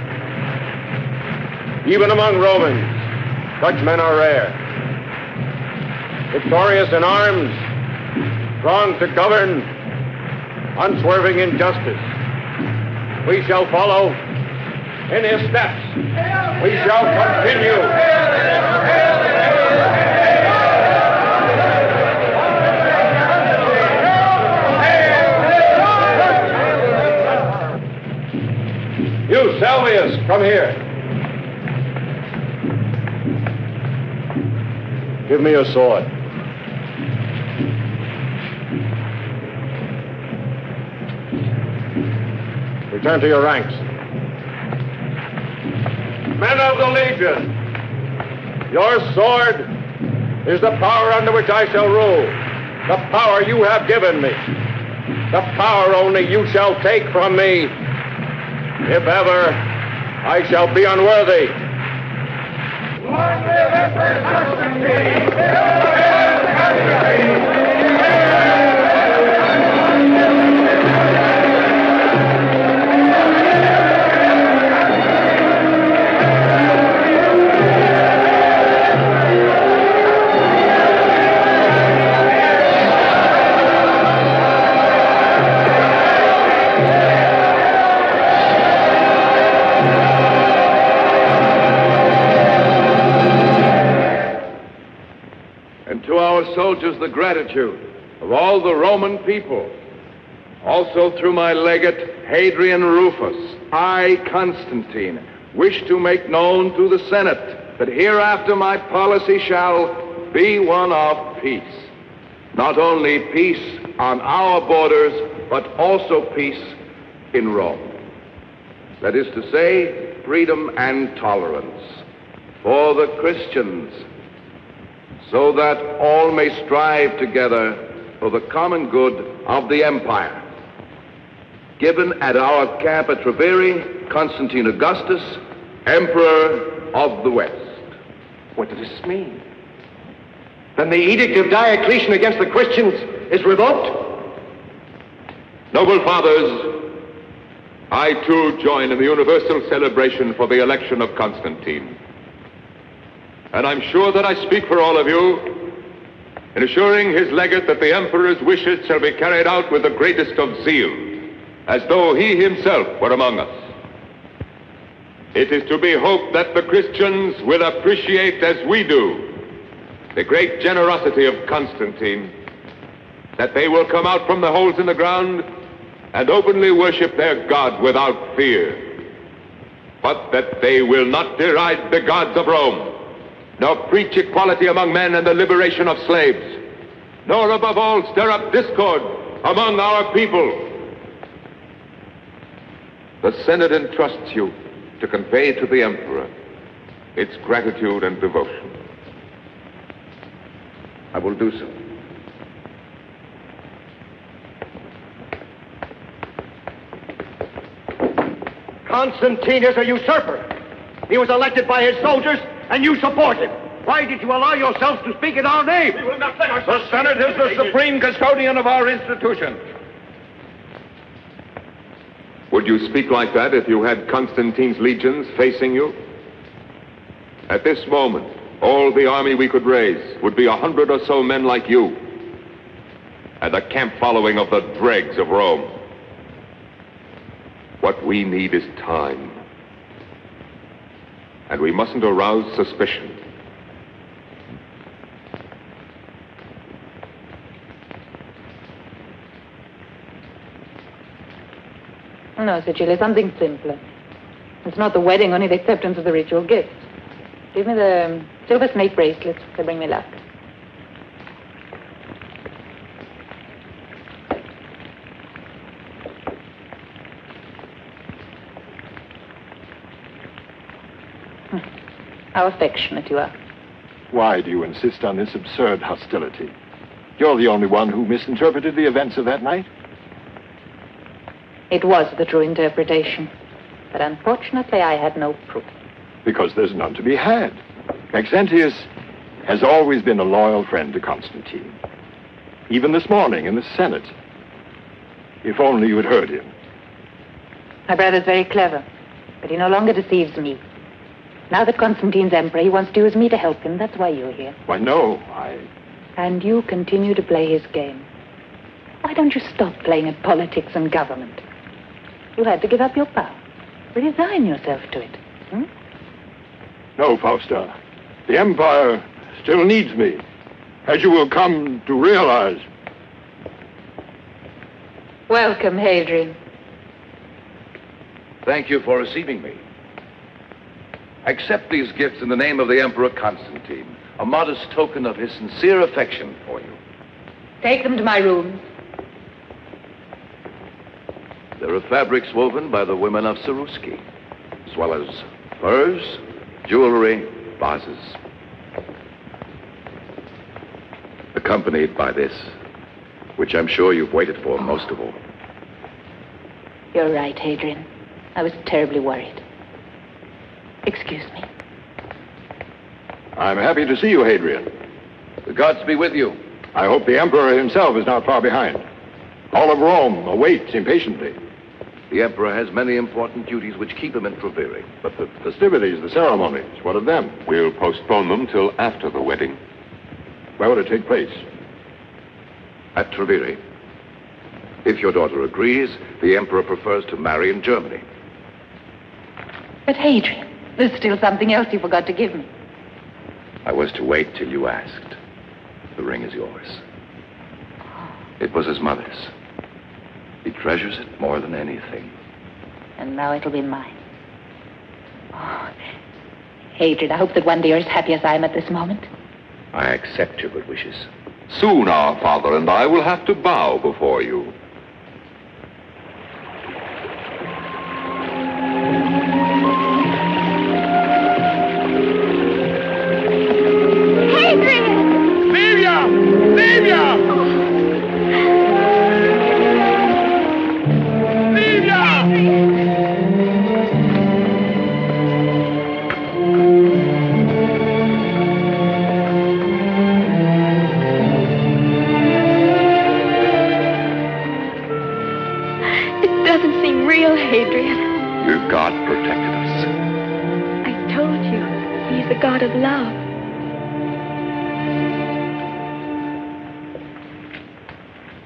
Even among Romans, such men are rare. Victorious in arms, strong to govern, unswerving in justice. We shall follow in his steps. We shall continue. You, Salvius, come here. Give me your sword. Return to your ranks. Men of the Legion, your sword is the power under which I shall rule. The power you have given me. The power only you shall take from me, if ever I shall be unworthy. Long live Emperor Constantine! Soldiers, the gratitude of all the Roman people. Also through my legate, Hadrian Rufus, I, Constantine, wish to make known to the Senate that hereafter my policy shall be one of peace. Not only peace on our borders, but also peace in Rome. That is to say, freedom and tolerance for the Christians, so that all may strive together for the common good of the empire. Given at our camp at Treveri, Constantine Augustus, Emperor of the West. What does this mean? Then the edict of Diocletian against the Christians is revoked? Noble fathers, I too join in the universal celebration for the election of Constantine. And I'm sure that I speak for all of you in assuring his legate that the emperor's wishes shall be carried out with the greatest of zeal, as though he himself were among us. It is to be hoped that the Christians will appreciate as we do the great generosity of Constantine, that they will come out from the holes in the ground and openly worship their God without fear, but that they will not deride the gods of Rome, nor preach equality among men and the liberation of slaves, nor above all stir up discord among our people. The Senate entrusts you to convey to the Emperor its gratitude and devotion. I will do so. Constantine is a usurper. He was elected by his soldiers, and you support him. Why did you allow yourselves to speak in our name? We will not let ourselves... The Senate is the supreme custodian of our institution. Would you speak like that if you had Constantine's legions facing you? At this moment, all the army we could raise would be 100 or so men like you, and a camp following of the dregs of Rome. What we need is time. And we mustn't arouse suspicion. No, Sicily, something simpler. It's not the wedding, only the acceptance of the ritual gifts. Give me the silver snake bracelets. They bring me luck. How affectionate you are. Why do you insist on this absurd hostility? You're the only one who misinterpreted the events of that night. It was the true interpretation. But unfortunately, I had no proof. Because there's none to be had. Maxentius has always been a loyal friend to Constantine. Even this morning in the Senate. If only you had heard him. My brother's very clever, but he no longer deceives me. Now that Constantine's emperor, he wants to use me to help him. That's why you're here. Why, no, And you continue to play his game. Why don't you stop playing at politics and government? You had to give up your power. Resign yourself to it. No, Fausta. The Empire still needs me, as you will come to realize. Welcome, Hadrian. Thank you for receiving me. Accept these gifts in the name of the Emperor Constantine, a modest token of his sincere affection for you. Take them to my room. There are fabrics woven by the women of Seruski, as well as furs, jewelry, vases. Accompanied by this, which I'm sure you've waited for most of all. You're right, Hadrian. I was terribly worried. Excuse me. I'm happy to see you, Hadrian. The gods be with you. I hope the Emperor himself is not far behind. All of Rome awaits impatiently. The Emperor has many important duties which keep him in Tribune. But the festivities, the ceremonies, what of them? We'll postpone them till after the wedding. Where would it take place? At Tribune. If your daughter agrees, the Emperor prefers to marry in Germany. But Hadrian, there's still something else you forgot to give me. I was to wait till you asked. The ring is yours. It was his mother's. He treasures it more than anything. And now it'll be mine. Oh, Hadrian, I hope that one day you're as happy as I am at this moment. I accept your good wishes. Soon our father and I will have to bow before you. God of love.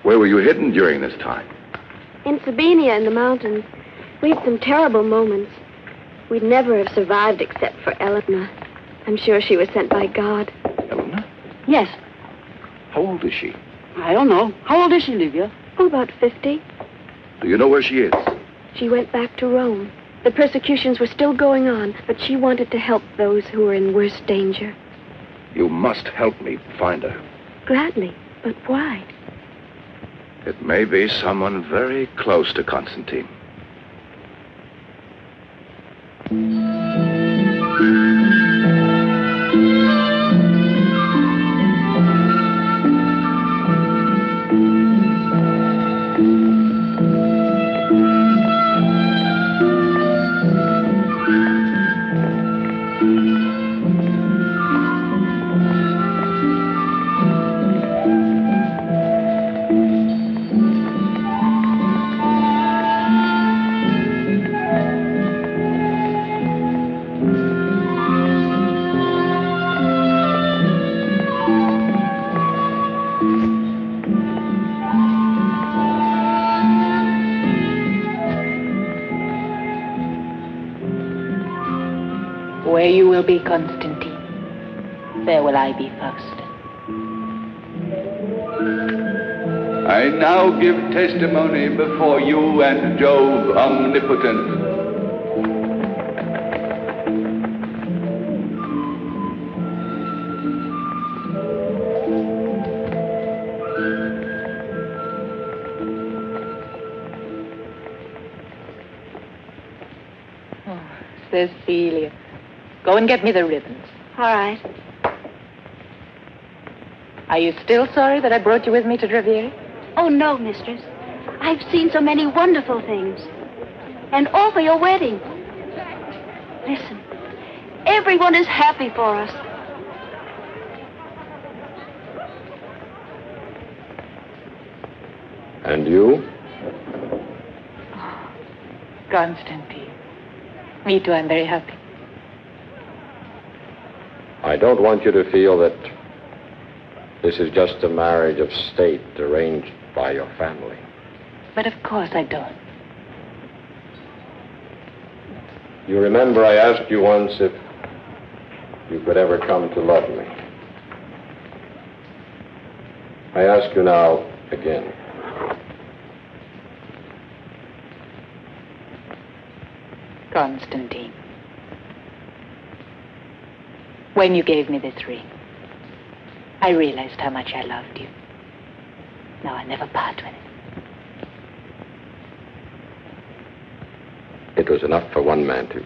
Where were you hidden during this time? In Sabina in the mountains. We had some terrible moments. We'd never have survived except for Eleanor. I'm sure she was sent by God. Eleanor? Yes. How old is she? I don't know. How old is she, Livia? Oh, about 50. Do you know where she is? She went back to Rome. The persecutions were still going on, but she wanted to help those who were in worse danger. You must help me find her. Gladly, but why? It may be someone very close to Constantine. Where you will be, Constantine, there will I be, Fausta. I now give testimony before you and Jove omnipotent. Cecilia. Go and get me the ribbons. All right. Are you still sorry that I brought you with me to Tribune? Oh, no, mistress. I've seen so many wonderful things. And all for your wedding. Listen, everyone is happy for us. And you? Constantine. Me too, I'm very happy. I don't want you to feel that this is just a marriage of state arranged by your family. But of course I don't. You remember I asked you once if you could ever come to love me. I ask you now again. Constantine. When you gave me this ring, I realized how much I loved you. Now I'll never part with it. It was enough for one man to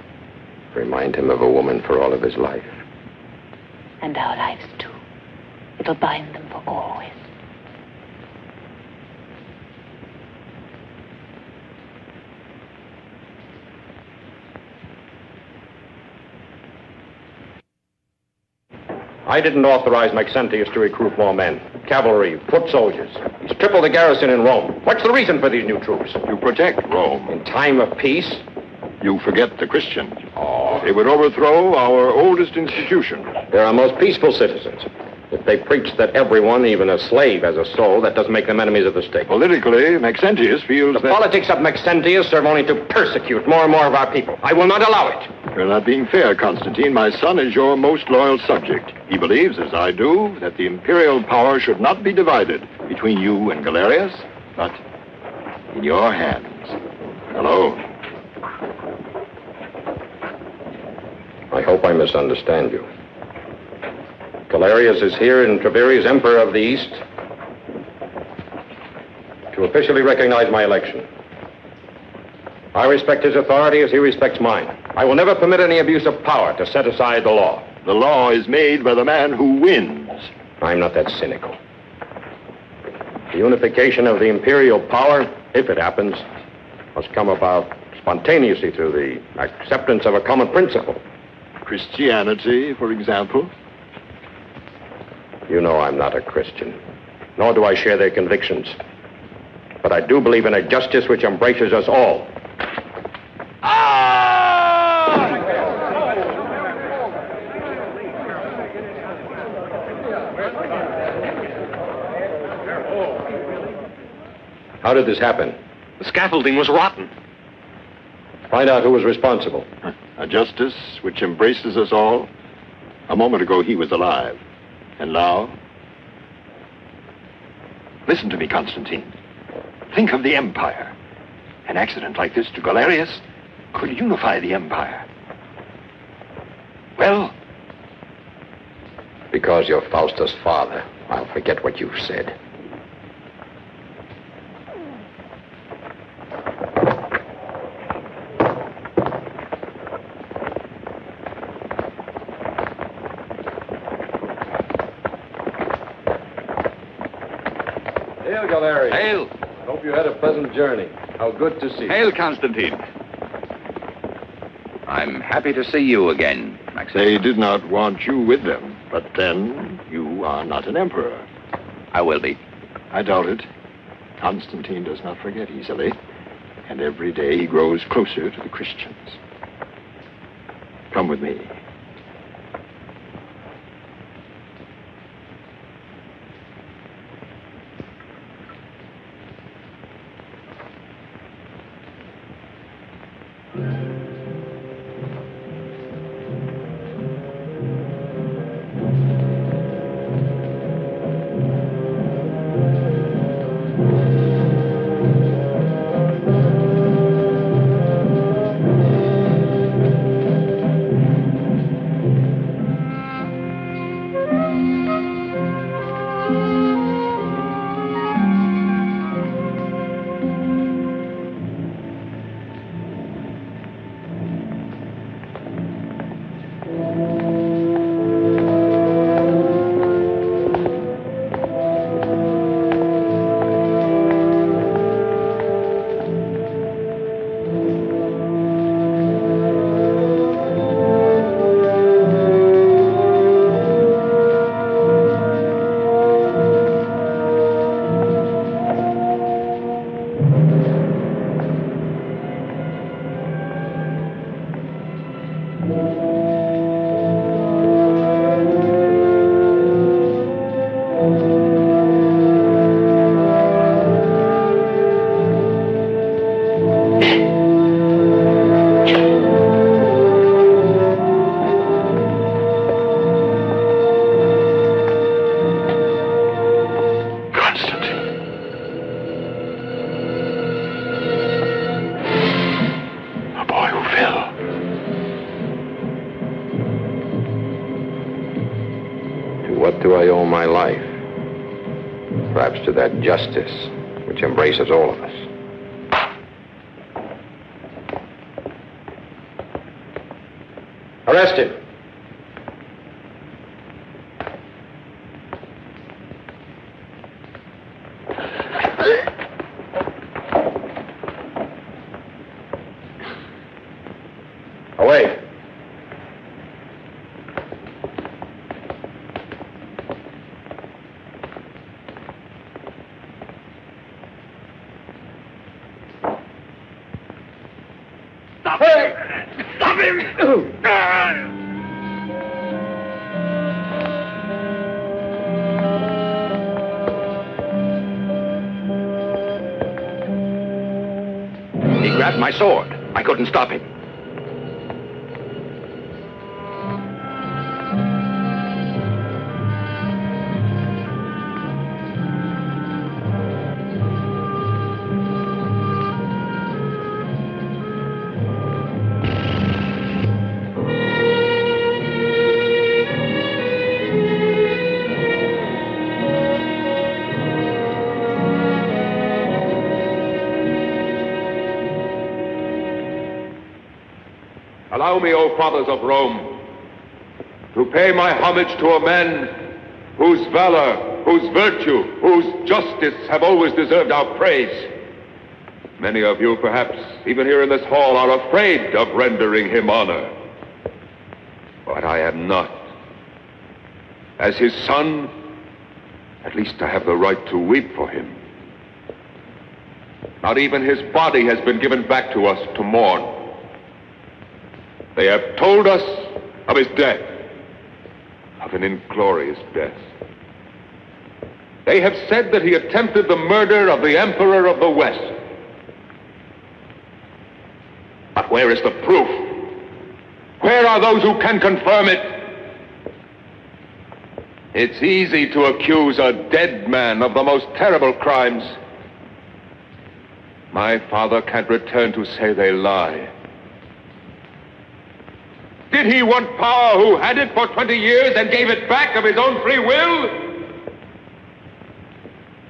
remind him of a woman for all of his life. And our lives too. It'll bind them for always. I didn't authorize Maxentius to recruit more men. Cavalry, foot soldiers. He's tripled the garrison in Rome. What's the reason for these new troops? To protect Rome. In time of peace? You forget the Christians. Oh. They would overthrow our oldest institution. They're our most peaceful citizens. If they preach that everyone, even a slave, has a soul, that doesn't make them enemies of the state. Politically, Maxentius feels the politics of Maxentius serve only to persecute more and more of our people. I will not allow it. You're not being fair, Constantine. My son is your most loyal subject. He believes, as I do, that the imperial power should not be divided between you and Galerius, but in your hands alone. I hope I misunderstand you. Galerius is here in Tiberius, Emperor of the East, to officially recognize my election. I respect his authority as he respects mine. I will never permit any abuse of power to set aside the law. The law is made by the man who wins. I'm not that cynical. The unification of the imperial power, if it happens, must come about spontaneously through the acceptance of a common principle. Christianity, for example? You know I'm not a Christian, nor do I share their convictions. But I do believe in a justice which embraces us all. How did this happen? The scaffolding was rotten. Find out who was responsible. A justice which embraces us all. A moment ago, he was alive. And now? Listen to me, Constantine. Think of the Empire. An accident like this to Galerius could unify the Empire. Well? Because you're Faustus' father, I'll forget what you've said. Hail, Galerius. Hail. I hope you had a pleasant journey. How good to see you. Hail, Constantine. I'm happy to see you again, Maxentius. They did not want you with them, but then you are not an emperor. I will be. I doubt it. Constantine does not forget easily, and every day he grows closer to the Christians. Come with me. my life. Perhaps to that justice which embraces all of us. Arrest him. Away. Stop him! Stop him! He grabbed my sword. I couldn't stop him. Allow me, O fathers of Rome, to pay my homage to a man whose valor, whose virtue, whose justice have always deserved our praise. Many of you, perhaps, even here in this hall, are afraid of rendering him honor. But I am not. As his son, at least I have the right to weep for him. Not even his body has been given back to us to mourn. They have told us of his death, of an inglorious death. They have said that he attempted the murder of the Emperor of the West. But where is the proof? Where are those who can confirm it? It's easy to accuse a dead man of the most terrible crimes. My father can't return to say they lie. Did he want power who had it for 20 years and gave it back of his own free will?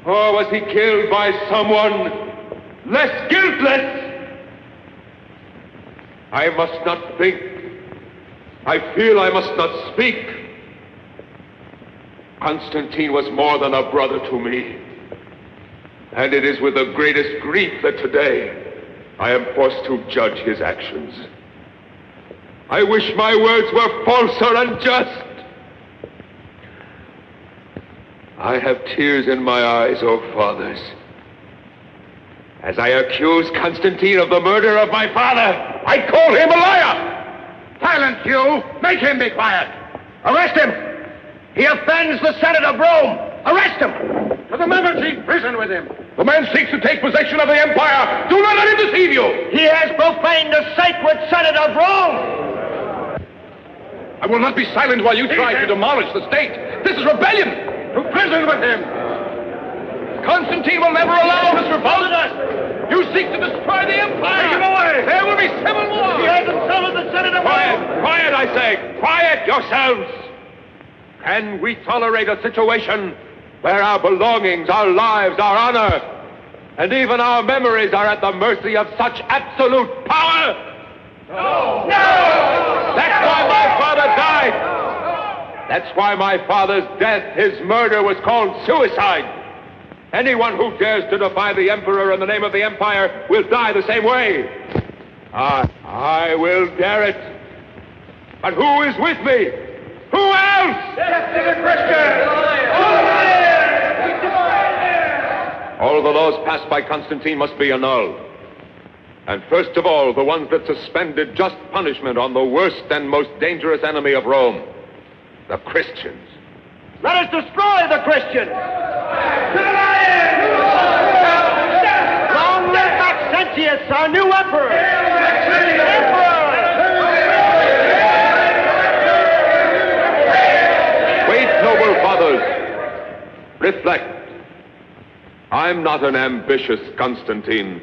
Or was he killed by someone less guiltless? I must not think. I feel I must not speak. Constantine was more than a brother to me. And it is with the greatest grief that today I am forced to judge his actions. I wish my words were falser and just. I have tears in my eyes, O fathers, as I accuse Constantine of the murder of my father. I call him a liar! Silence, you! Make him be quiet! Arrest him! He offends the Senate of Rome! Arrest him! To the Mamertine prison with him! The man seeks to take possession of the empire! Do not let him deceive you! He has profaned the sacred Senate of Rome! I will not be silent while you try to demolish the state. This is rebellion! To prison with him! Constantine will never allow this revolt! You seek to destroy the empire! Take him away! There will be civil war! He has insulted the Senate of Rome! Quiet, I say! Quiet yourselves! Can we tolerate a situation where our belongings, our lives, our honor, and even our memories are at the mercy of such absolute power? No! That's why my father died! That's why my father's death, his murder, was called suicide. Anyone who dares to defy the emperor in the name of the empire will die the same way. I will dare it. But who is with me? Who else? Death to the Christians! All the laws passed by Constantine must be annulled. And first of all, the ones that suspended just punishment on the worst and most dangerous enemy of Rome, the Christians. Let us destroy the Christians! Long live Maxentius, our new emperor! Wait, noble fathers. Reflect. I'm not an ambitious Constantine.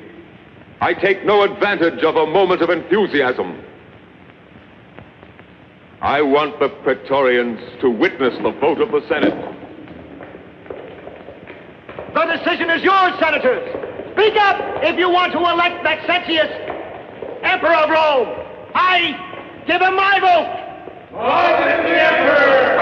I take no advantage of a moment of enthusiasm. I want the Praetorians to witness the vote of the Senate. The decision is yours, senators. Speak up if you want to elect Maxentius Emperor of Rome. I give him my vote. Long live the Emperor!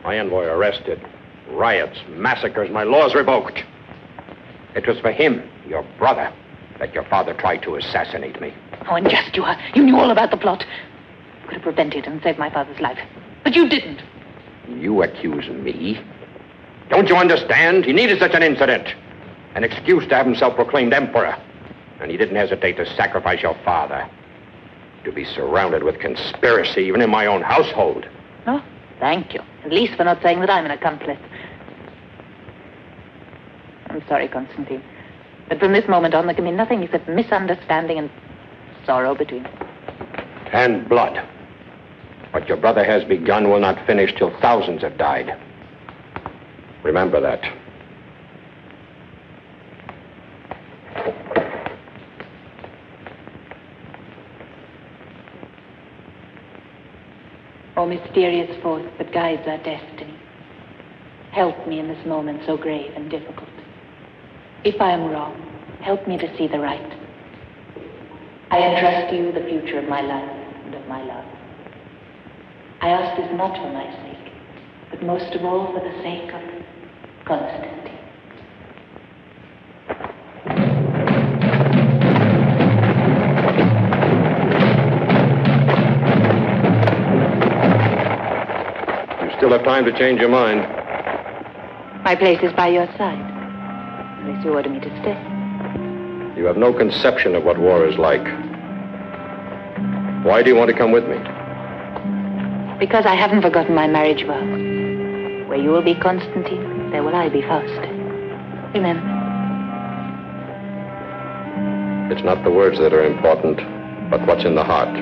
My envoy arrested. Riots, massacres, my laws revoked. It was for him, your brother, that your father tried to assassinate me. How unjust you are. You knew all about the plot. You could have prevented and saved my father's life. But you didn't. You accuse me? Don't you understand? He needed such an incident. An excuse to have himself proclaimed emperor. And he didn't hesitate to sacrifice your father. To be surrounded with conspiracy, even in my own household. Oh, thank you. At least for not saying that I'm an accomplice. I'm sorry, Constantine. But from this moment on, there can be nothing except misunderstanding and sorrow between us. And blood. What your brother has begun will not finish till thousands have died. Remember that. O mysterious force that guides our destiny, help me in this moment so grave and difficult. If I am wrong, help me to see the right. I entrust to you the future of my life and of my love. I ask this not for my sake, but most of all for the sake of Constantine. You still have time to change your mind. My place is by your side, unless you order me to stay. You have no conception of what war is like. Why do you want to come with me? Because I haven't forgotten my marriage vow. Where you will be Constantine, there will I be Faustina. Remember. It's not the words that are important, but what's in the heart.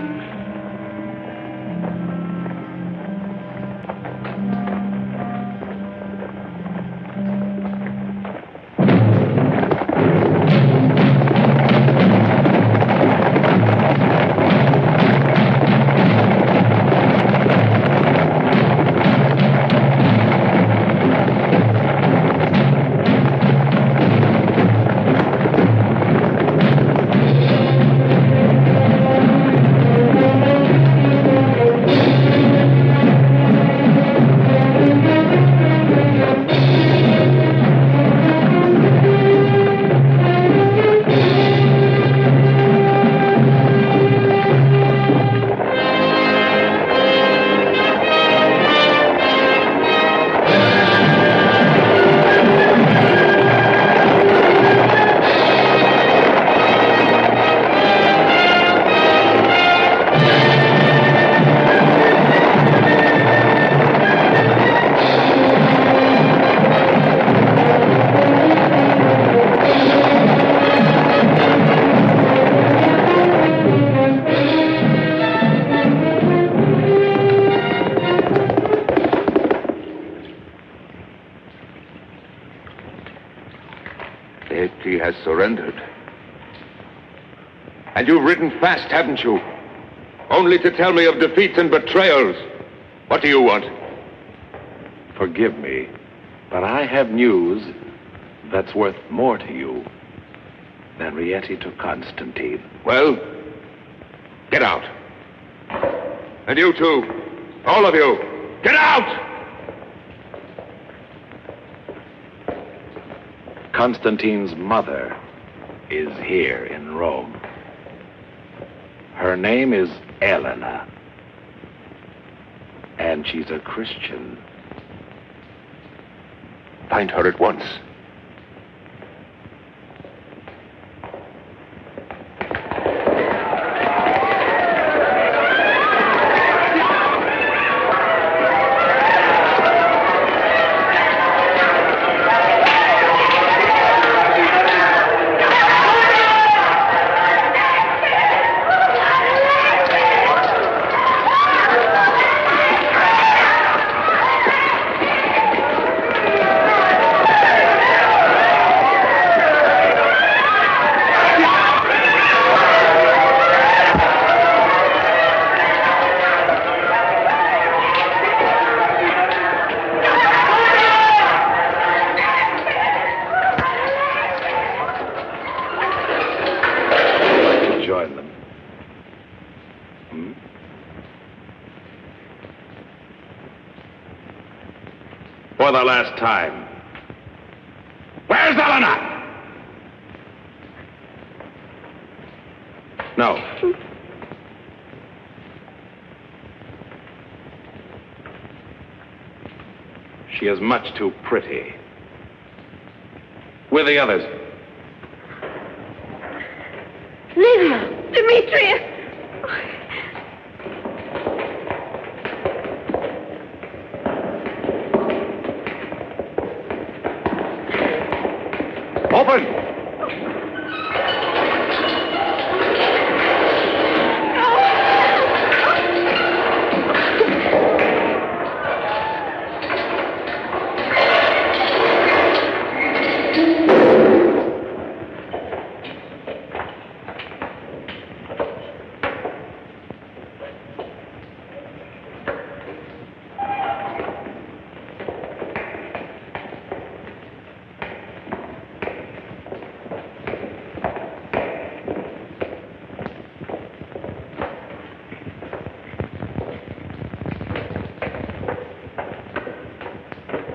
He has surrendered. And you've ridden fast, haven't you? Only to tell me of defeats and betrayals. What do you want? Forgive me, but I have news that's worth more to you than Rieti to Constantine. Well, get out. And you too. All of you. Get out! Constantine's mother is here in Rome. Her name is Elena. And she's a Christian. Find her at once. the last time. Where's Eleanor? No. She is much too pretty. Where are the others? Livia! Demetria! Open!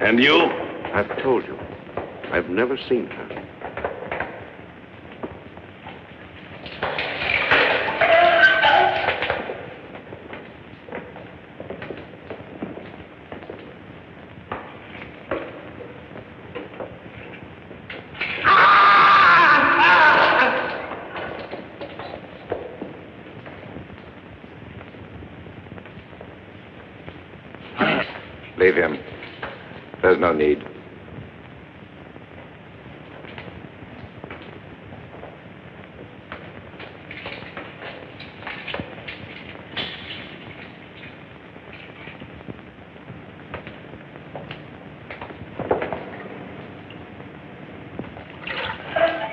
And you? I've told you. I've never seen her. Leave him. There's no need.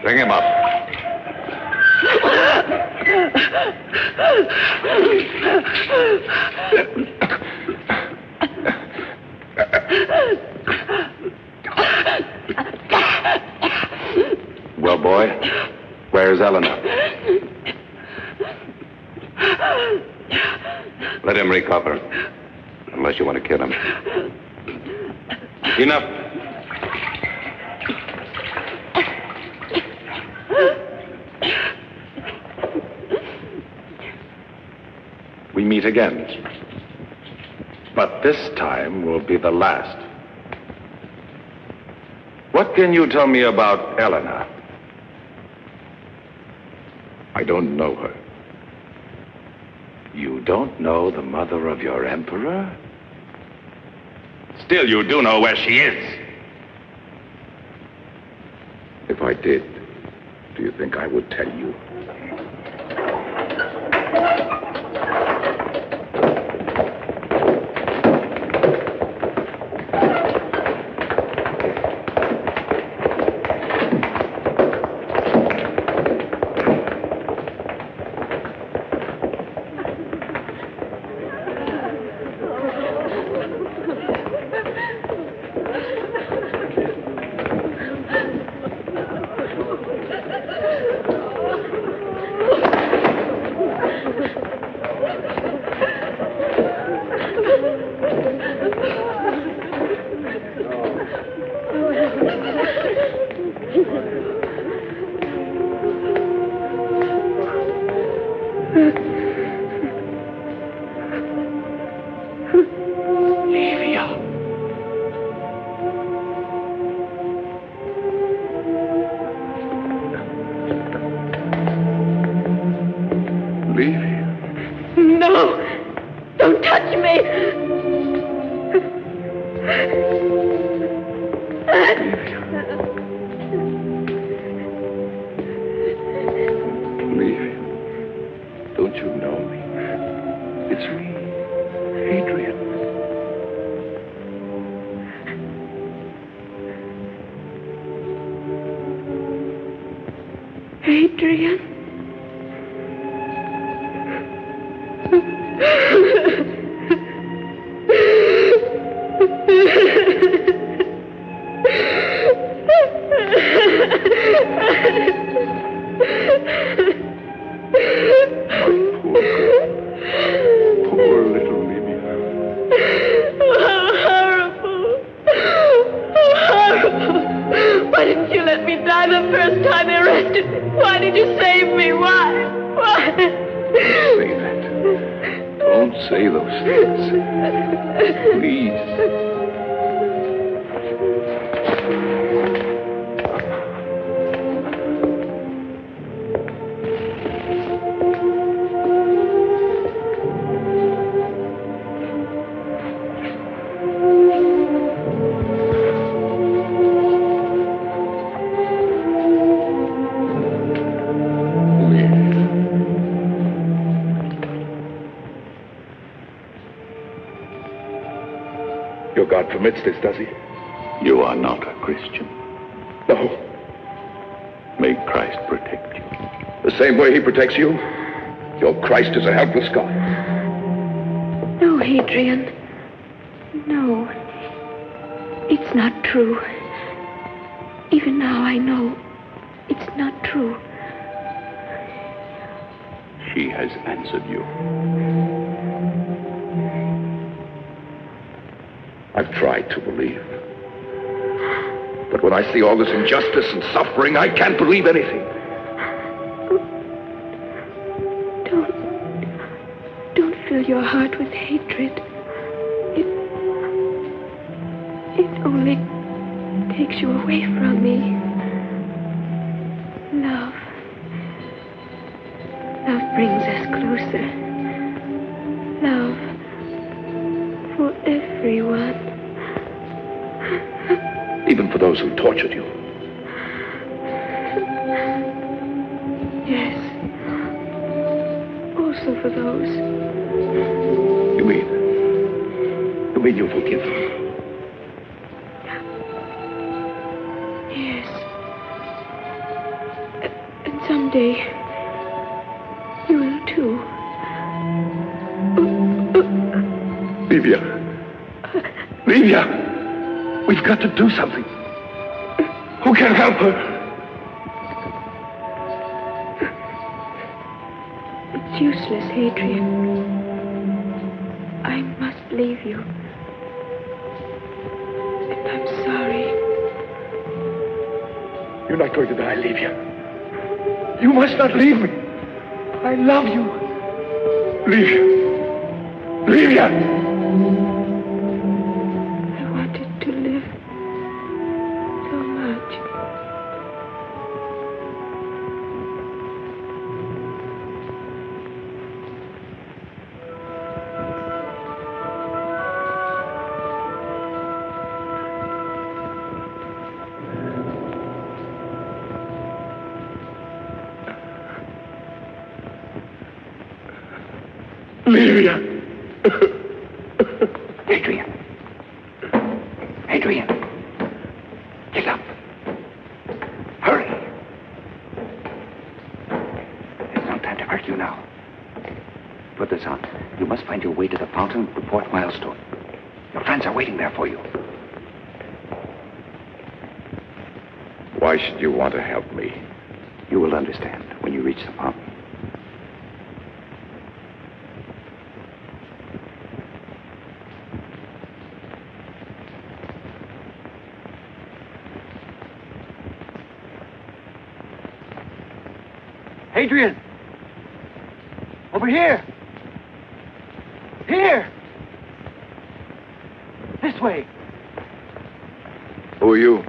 Bring him up. Well, boy, where's Eleanor? Let him recover, unless you want to kill him. Enough. We meet again. But this time will be the last. What can you tell me about Eleanor? I don't know her. You don't know the mother of your emperor? Still, you do know where she is. If I did, do you think I would tell you? Why didn't you let me die the first time they arrested me? Why did you save me? Why? Say that. Don't say those things. Please. Your God permits this, does he? You are not a Christian. No. May Christ protect you. The same way he protects you, your Christ is a helpless God. No, Hadrian. No. It's not true. Even now I know it's not true. She has answered you. I've tried to believe. But when I see all this injustice and suffering, I can't believe anything. Don't fill your heart with hatred. It only takes you away from me. Love. Love brings us closer. Love for everyone. Even for those who tortured you. Yes. Also for those. You mean you forgive them? Yes. And someday, you will too. Livia. Livia! We've got to do something. Who can help her? It's useless, Hadrian. I must leave you. And I'm sorry. You're not going to die, Livia. You must not leave me. I love you. Livia. Livia! I wanted to live so much. Livia! Adrian. Adrian. Get up. Hurry. There's no time to argue now. Put this on. You must find your way to the fountain and report Milestone. Your friends are waiting there for you. Why should you want to help me? You will understand when you reach the fountain. Hadrian! Over here! Here! This way! Who are you?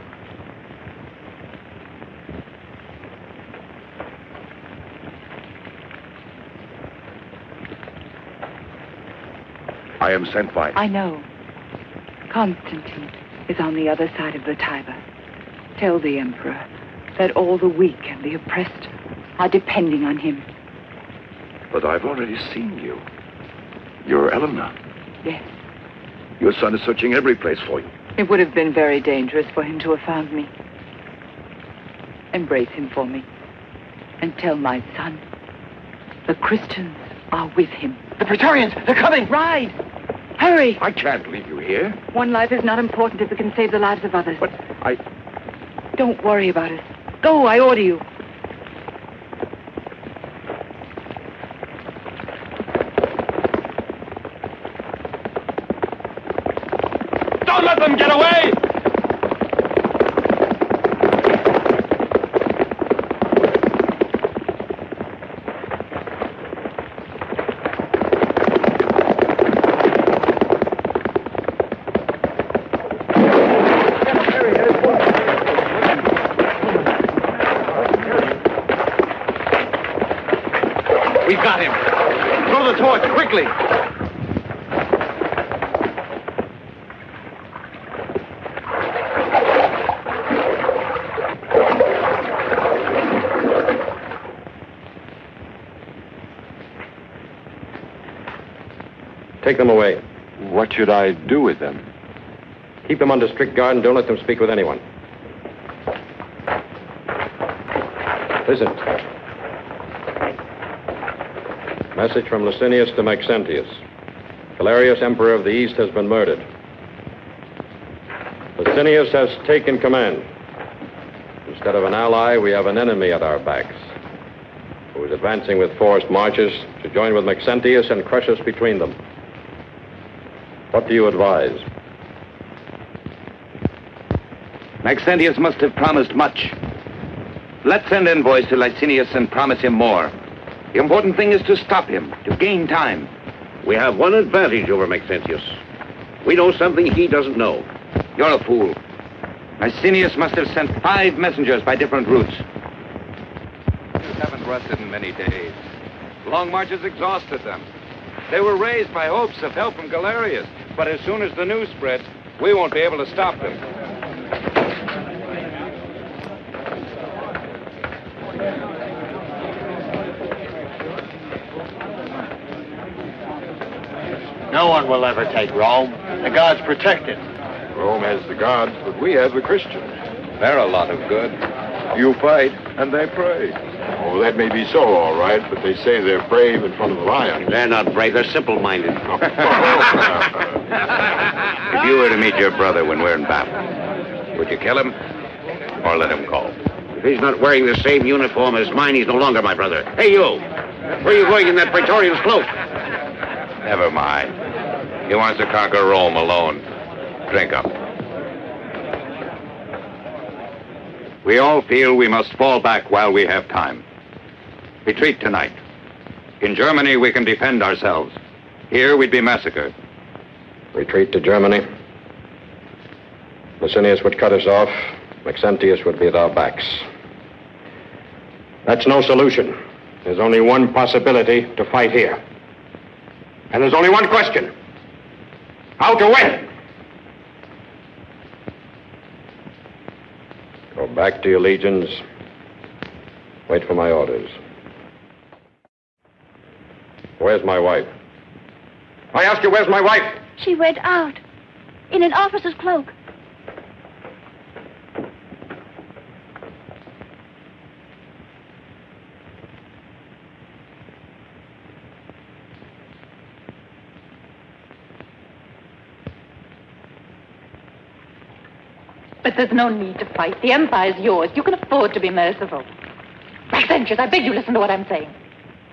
I am sent by... I know. Constantine is on the other side of the Tiber. Tell the Emperor that all the weak and the oppressed are depending on him. But I've already seen you. You're Eleanor. Yes. Your son is searching every place for you. It would have been very dangerous for him to have found me. Embrace him for me. And tell my son the Christians are with him. The Praetorians! They're coming! Ride! Hurry! I can't leave you here. One life is not important if it can save the lives of others. But I... Don't worry about us. Go, I order you. Don't let them get away! got him. Throw the torch, quickly. Take them away. What should I do with them? Keep them under strict guard and don't let them speak with anyone. Listen. Message from Licinius to Maxentius. Galerius, Emperor of the East, has been murdered. Licinius has taken command. Instead of an ally, we have an enemy at our backs, who is advancing with forced marches to join with Maxentius and crush us between them. What do you advise? Maxentius must have promised much. Let's send envoys to Licinius and promise him more. The important thing is to stop him, to gain time. We have one advantage over Maxentius. We know something he doesn't know. You're a fool. Licinius must have sent 5 messengers by different routes. You haven't rested in many days. Long marches exhausted them. They were raised by hopes of help from Galerius. But as soon as the news spreads, we won't be able to stop them. No one will ever take Rome. The gods protect it. Rome has the gods, but we have the Christians. They're a lot of good. You fight, and they pray. Oh, that may be so, all right, but they say they're brave in front of the lion. They're not brave, they're simple-minded. If you were to meet your brother when we're in battle, would you kill him or let him go? If he's not wearing the same uniform as mine, he's no longer my brother. Hey, you! Where are you going in that Praetorian's cloak? Never mind. He wants to conquer Rome alone. Drink up. We all feel we must fall back while we have time. Retreat tonight. In Germany, we can defend ourselves. Here, we'd be massacred. Retreat to Germany. Licinius would cut us off. Maxentius would be at our backs. That's no solution. There's only one possibility: to fight here. And there's only one question: how to win. Go back to your legions. Wait for my orders. Where's my wife? I ask you, where's my wife? She went out in an officer's cloak. But there's no need to fight. The Empire's yours. You can afford to be merciful. Maxentius, I beg you listen to what I'm saying.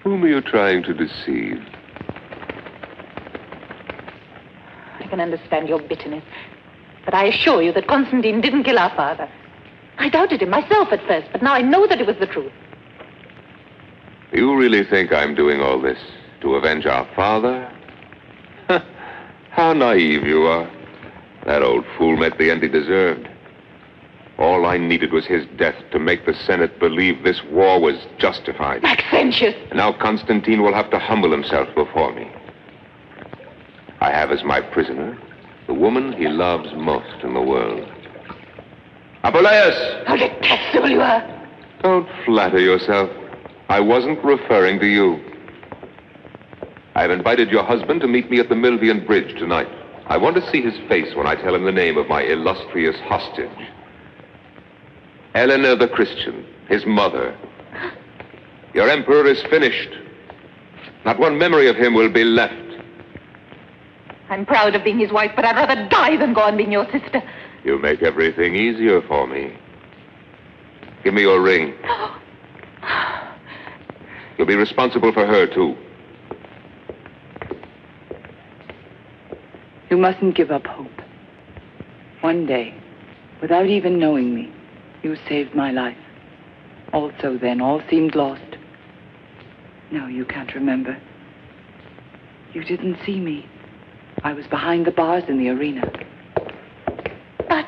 Whom are you trying to deceive? I can understand your bitterness, but I assure you that Constantine didn't kill our father. I doubted him myself at first, but now I know that it was the truth. You really think I'm doing all this to avenge our father? How naive you are. That old fool met the end he deserved. All I needed was his death to make the Senate believe this war was justified. Maxentius! And now Constantine will have to humble himself before me. I have as my prisoner the woman he loves most in the world. Apuleius! How detestable you are! Don't flatter yourself. I wasn't referring to you. I've invited your husband to meet me at the Milvian Bridge tonight. I want to see his face when I tell him the name of my illustrious hostage. Eleanor the Christian, his mother. Your emperor is finished. Not one memory of him will be left. I'm proud of being his wife, but I'd rather die than go on being your sister. You make everything easier for me. Give me your ring. You'll be responsible for her, too. You mustn't give up hope. One day, without even knowing me, you saved my life. Also then, all seemed lost. No, you can't remember. You didn't see me. I was behind the bars in the arena. But...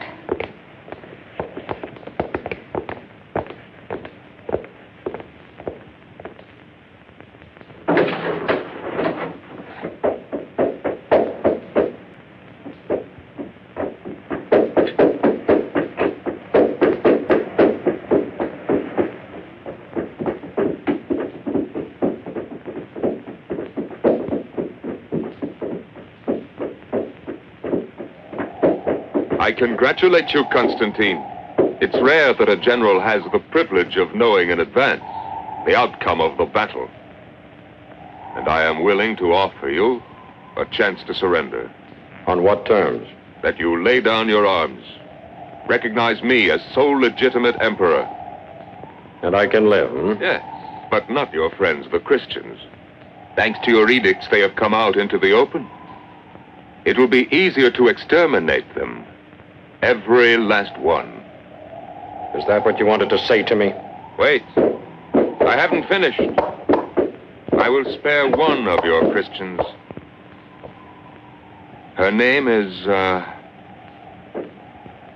I congratulate you, Constantine. It's rare that a general has the privilege of knowing in advance the outcome of the battle. And I am willing to offer you a chance to surrender. On what terms? That you lay down your arms. Recognize me as sole legitimate emperor. And I can live, hmm? Yes, but not your friends, the Christians. Thanks to your edicts, they have come out into the open. It will be easier to exterminate them. Every last one. Is that what you wanted to say to me? Wait. I haven't finished. I will spare one of your Christians. Her name is,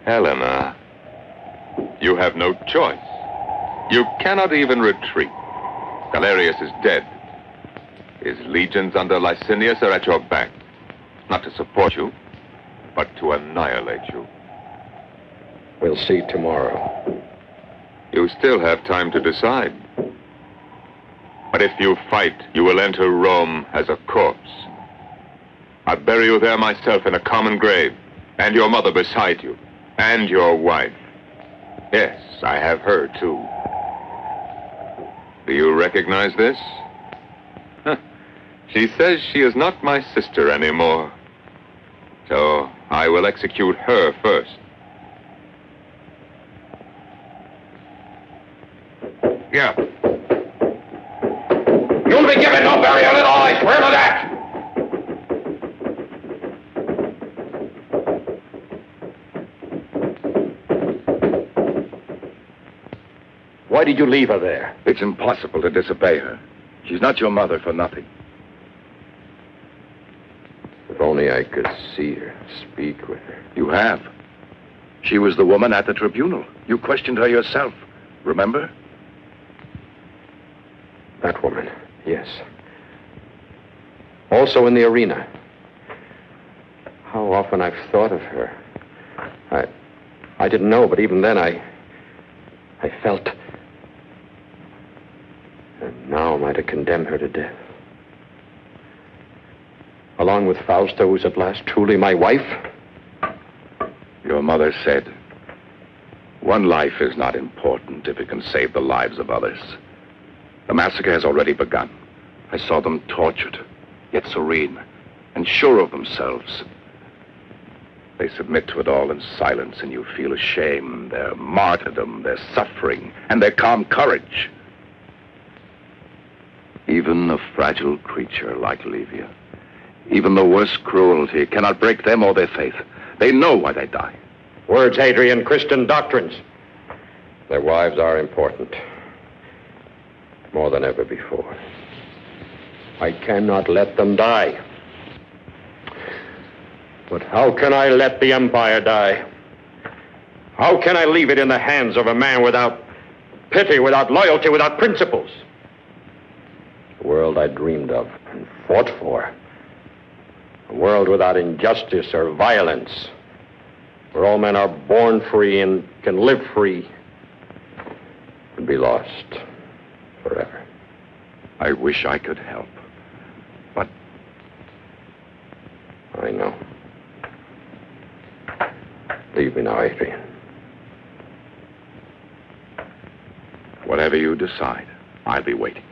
Helena. You have no choice. You cannot even retreat. Galerius is dead. His legions under Licinius are at your back. Not to support you, but to annihilate you. We'll see tomorrow. You still have time to decide. But if you fight, you will enter Rome as a corpse. I'll bury you there myself in a common grave, and your mother beside you, and your wife. Yes, I have her too. Do you recognize this? Huh. She says she is not my sister anymore. So I will execute her first. Yeah. You'll be given no burial at all, I swear to that! Why did you leave her there? It's impossible to disobey her. She's not your mother for nothing. If only I could see her, speak with her. You have. She was the woman at the tribunal. You questioned her yourself. Remember? That woman, yes. Also in the arena. How often I've thought of her. I didn't know, but even then I felt. And now am I to condemn her to death? Along with Fausta, who's at last truly my wife? Your mother said, one life is not important if it can save the lives of others. The massacre has already begun. I saw them tortured, yet serene, and sure of themselves. They submit to it all in silence, and you feel ashamed, their martyrdom, their suffering, and their calm courage. Even a fragile creature like Livia, even the worst cruelty cannot break them or their faith. They know why they die. Words, Hadrian, Christian doctrines. Their wives are important. More than ever before. I cannot let them die. But how can I let the empire die? How can I leave it in the hands of a man without pity, without loyalty, without principles? The world I dreamed of and fought for. A world without injustice or violence, where all men are born free and can live free, would be lost forever. I wish I could help, but... I know. Leave me now, Adrian. Whatever you decide, I'll be waiting.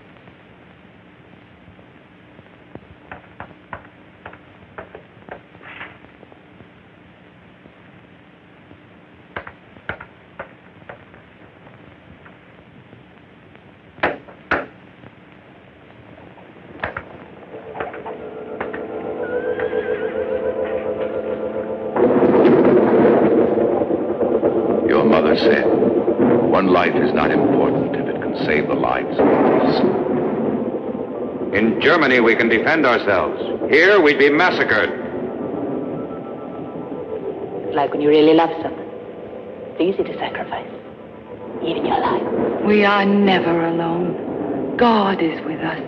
Said, one life is not important if it can save the lives of others. In Germany, we can defend ourselves. Here, we'd be massacred. It's like when you really love someone. It's easy to sacrifice, even your life. We are never alone. God is with us.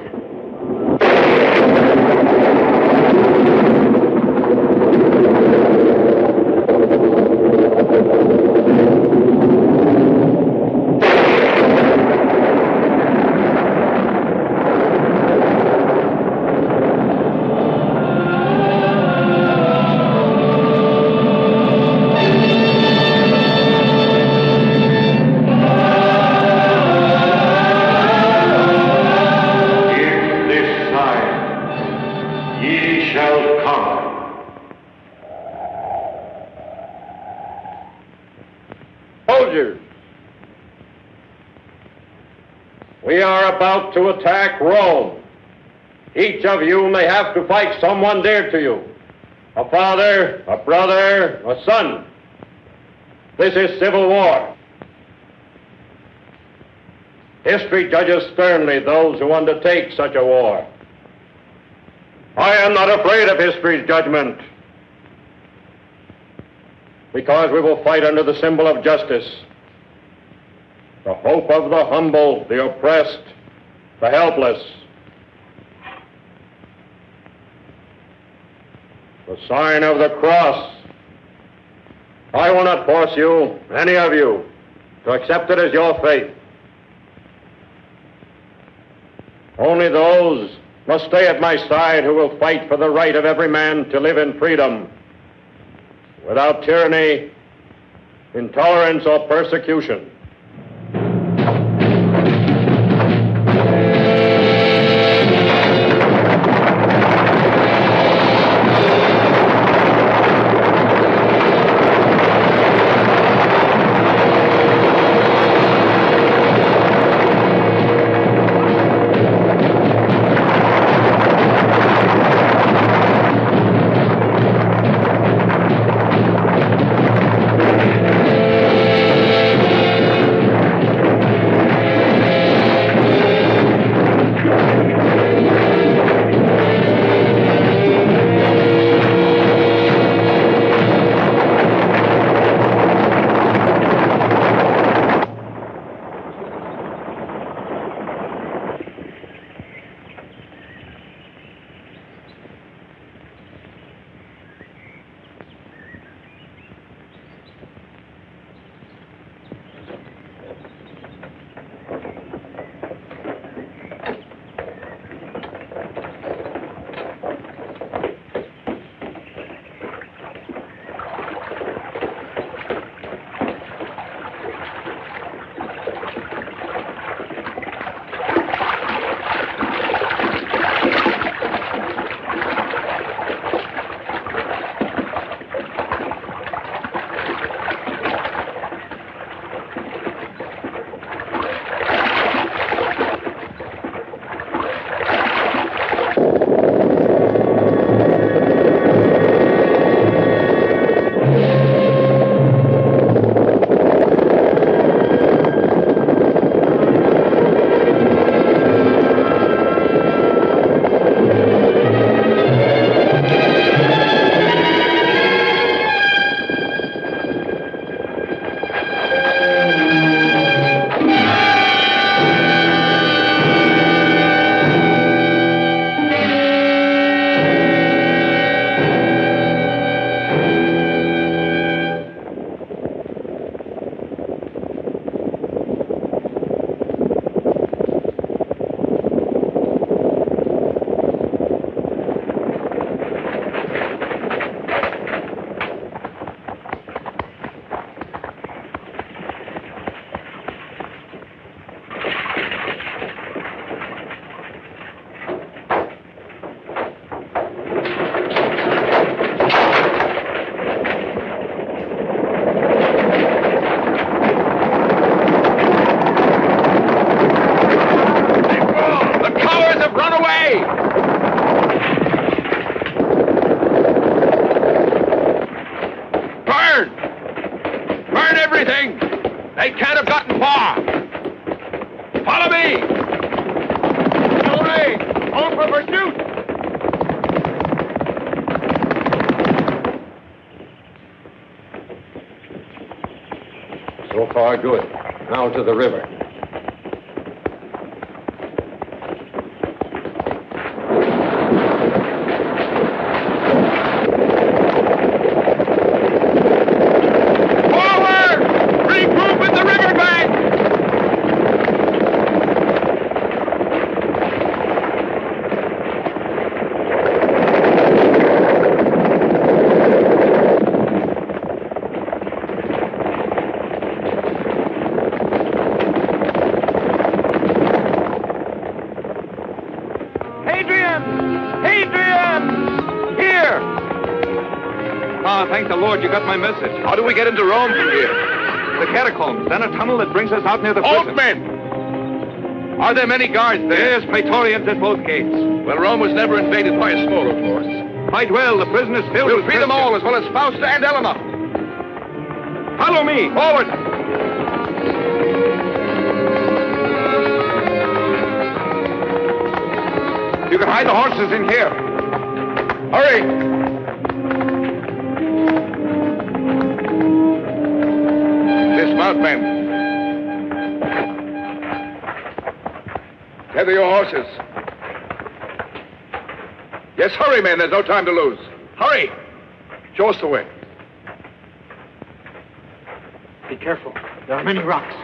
soldiers. We are about to attack Rome. Each of you may have to fight someone dear to you. A father, a brother, a son. This is civil war. History judges sternly those who undertake such a war. I am not afraid of history's judgment, because we will fight under the symbol of justice, the hope of the humble, the oppressed, the helpless, the sign of the cross. I will not force you, any of you, to accept it as your faith. Only those must stay at my side who will fight for the right of every man to live in freedom, without tyranny, intolerance, or persecution. So far, good. Now to the river. Thank the Lord you got my message. How do we get into Rome from here? the catacombs, then a tunnel that brings us out near the prison. Halt, men! Are there many guards there? Yes, Praetorians at both gates. Well, Rome was never invaded by a smaller force. Quite well. The prison is filled We'll with free them all, as well as Fausta and Eleanor. Follow me. Forward! You can hide the horses in here. Hurry! Dismount, men. Tether your horses. Yes, hurry, men. There's no time to lose. Hurry! Show us the way. Be careful. There are many rocks.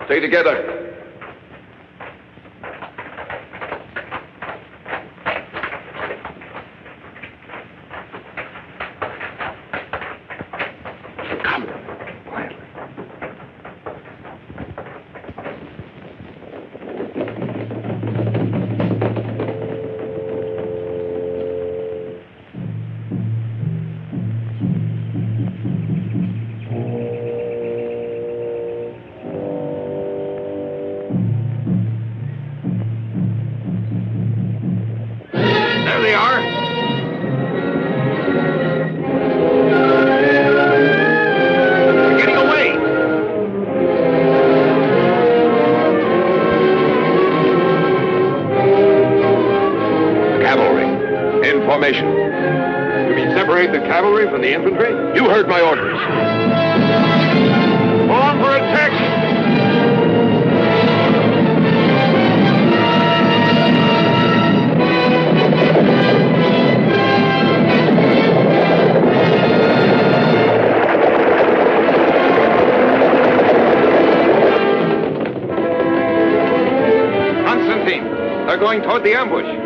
Stay together. You mean separate the cavalry from the infantry? You heard my orders. On for attack! Constantine, they're going toward the ambush.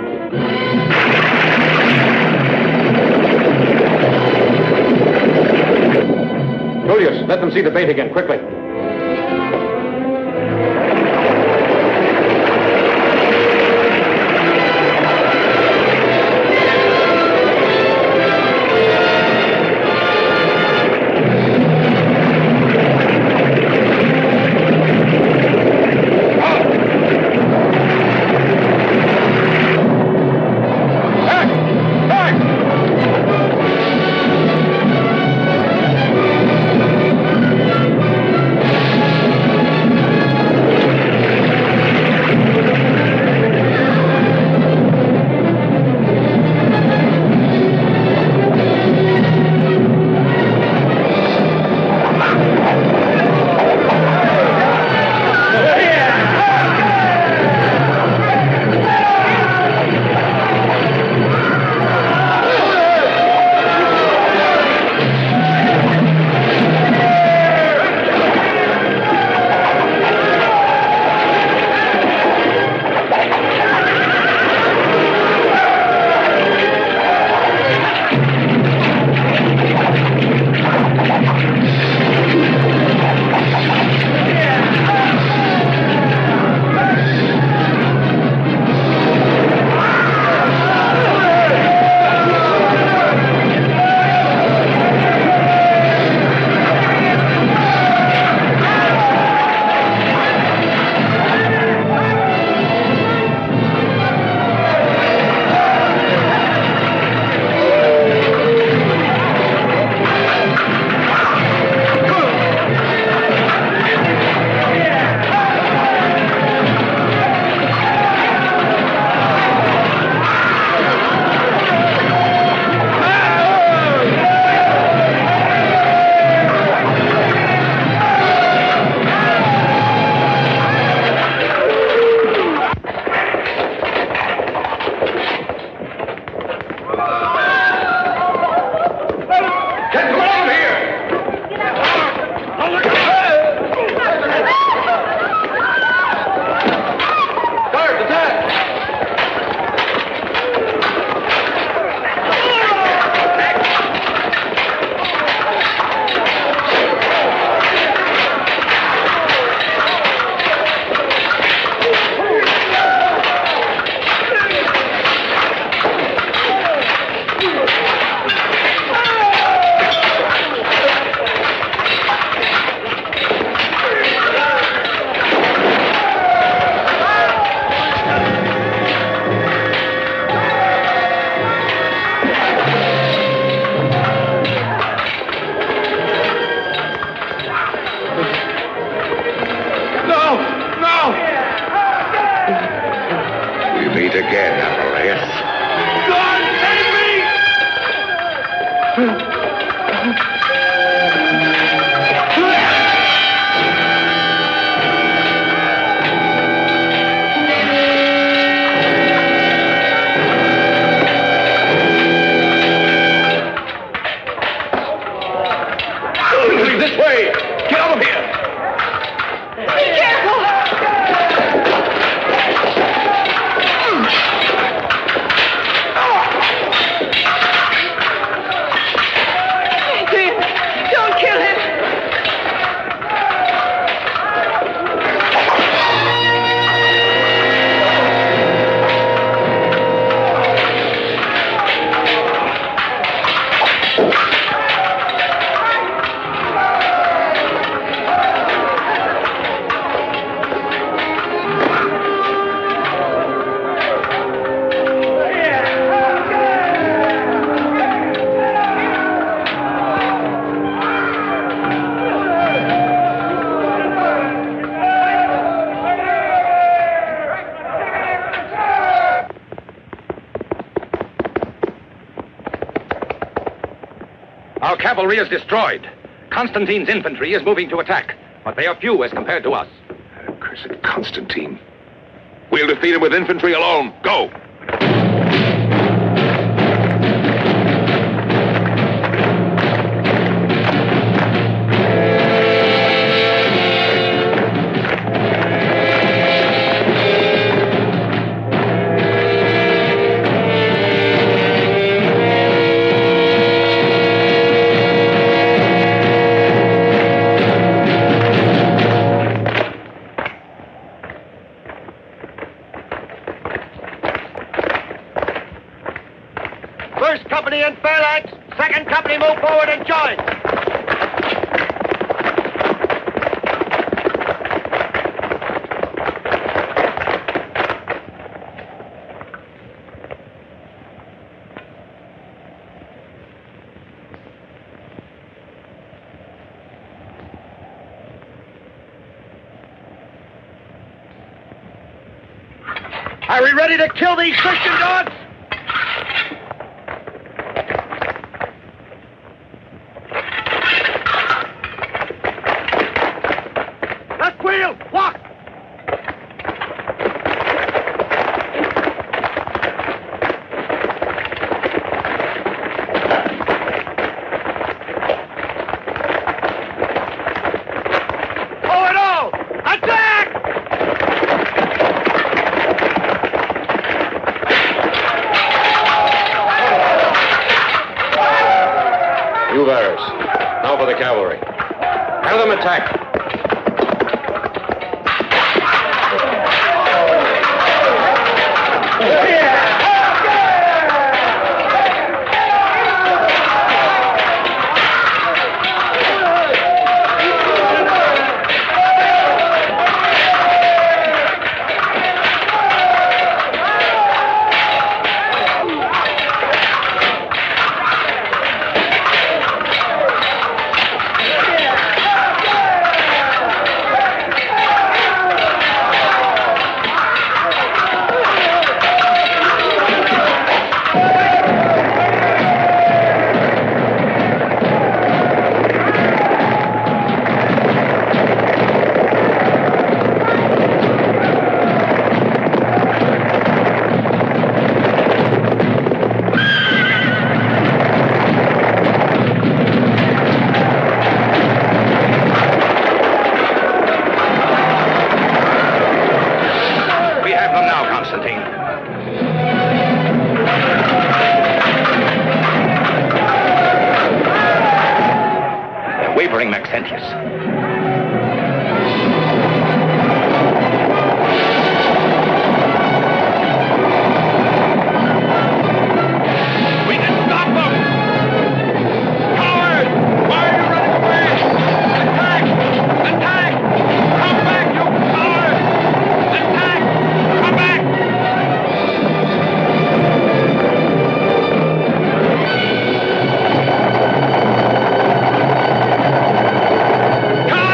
Julius, let them see the bait again, quickly. way! Get out of here! Be careful! Don't kill him! Our cavalry is destroyed. Constantine's infantry is moving to attack, but they are few as compared to us. Cursed Constantine. We'll defeat him with infantry alone. Go! First company in phalanx. Second company move forward and join. Are we ready to kill these Christian dogs? Left wheel, walk! Forward all! Attack! You bearers. Now for the cavalry. Have them attack. We have them now, Constantine. They're wavering, Maxentius. We can stop them! Cowards! Why are you running away? Attack! Attack! Come back, you cowards! Attack! Come back! Cowards!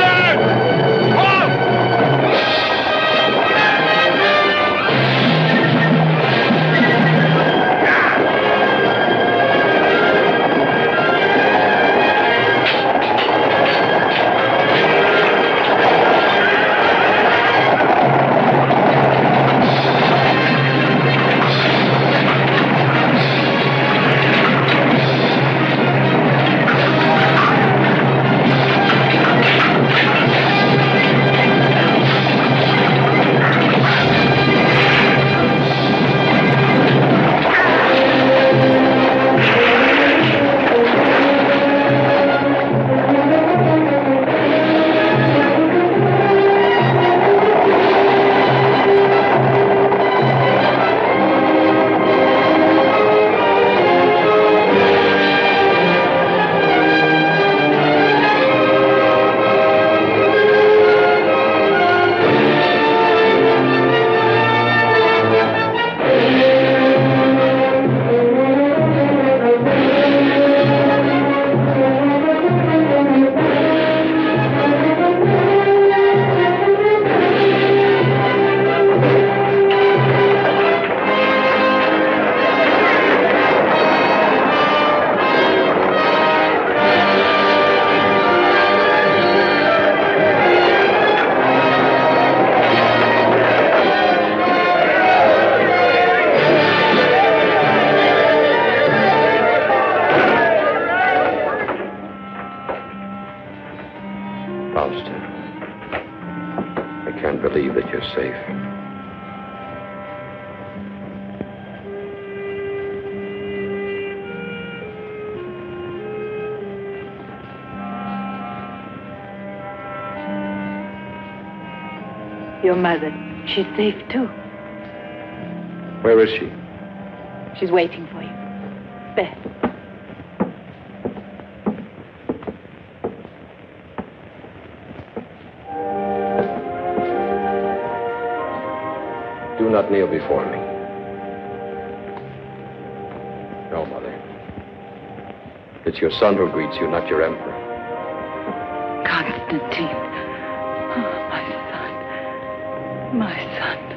Fausta, I can't believe that you're safe. Your mother, she's safe too. Where is she? She's waiting for you. There. Do not kneel before me. No, Mother. It's your son who greets you, not your emperor. Constantine. Oh, my son. My son.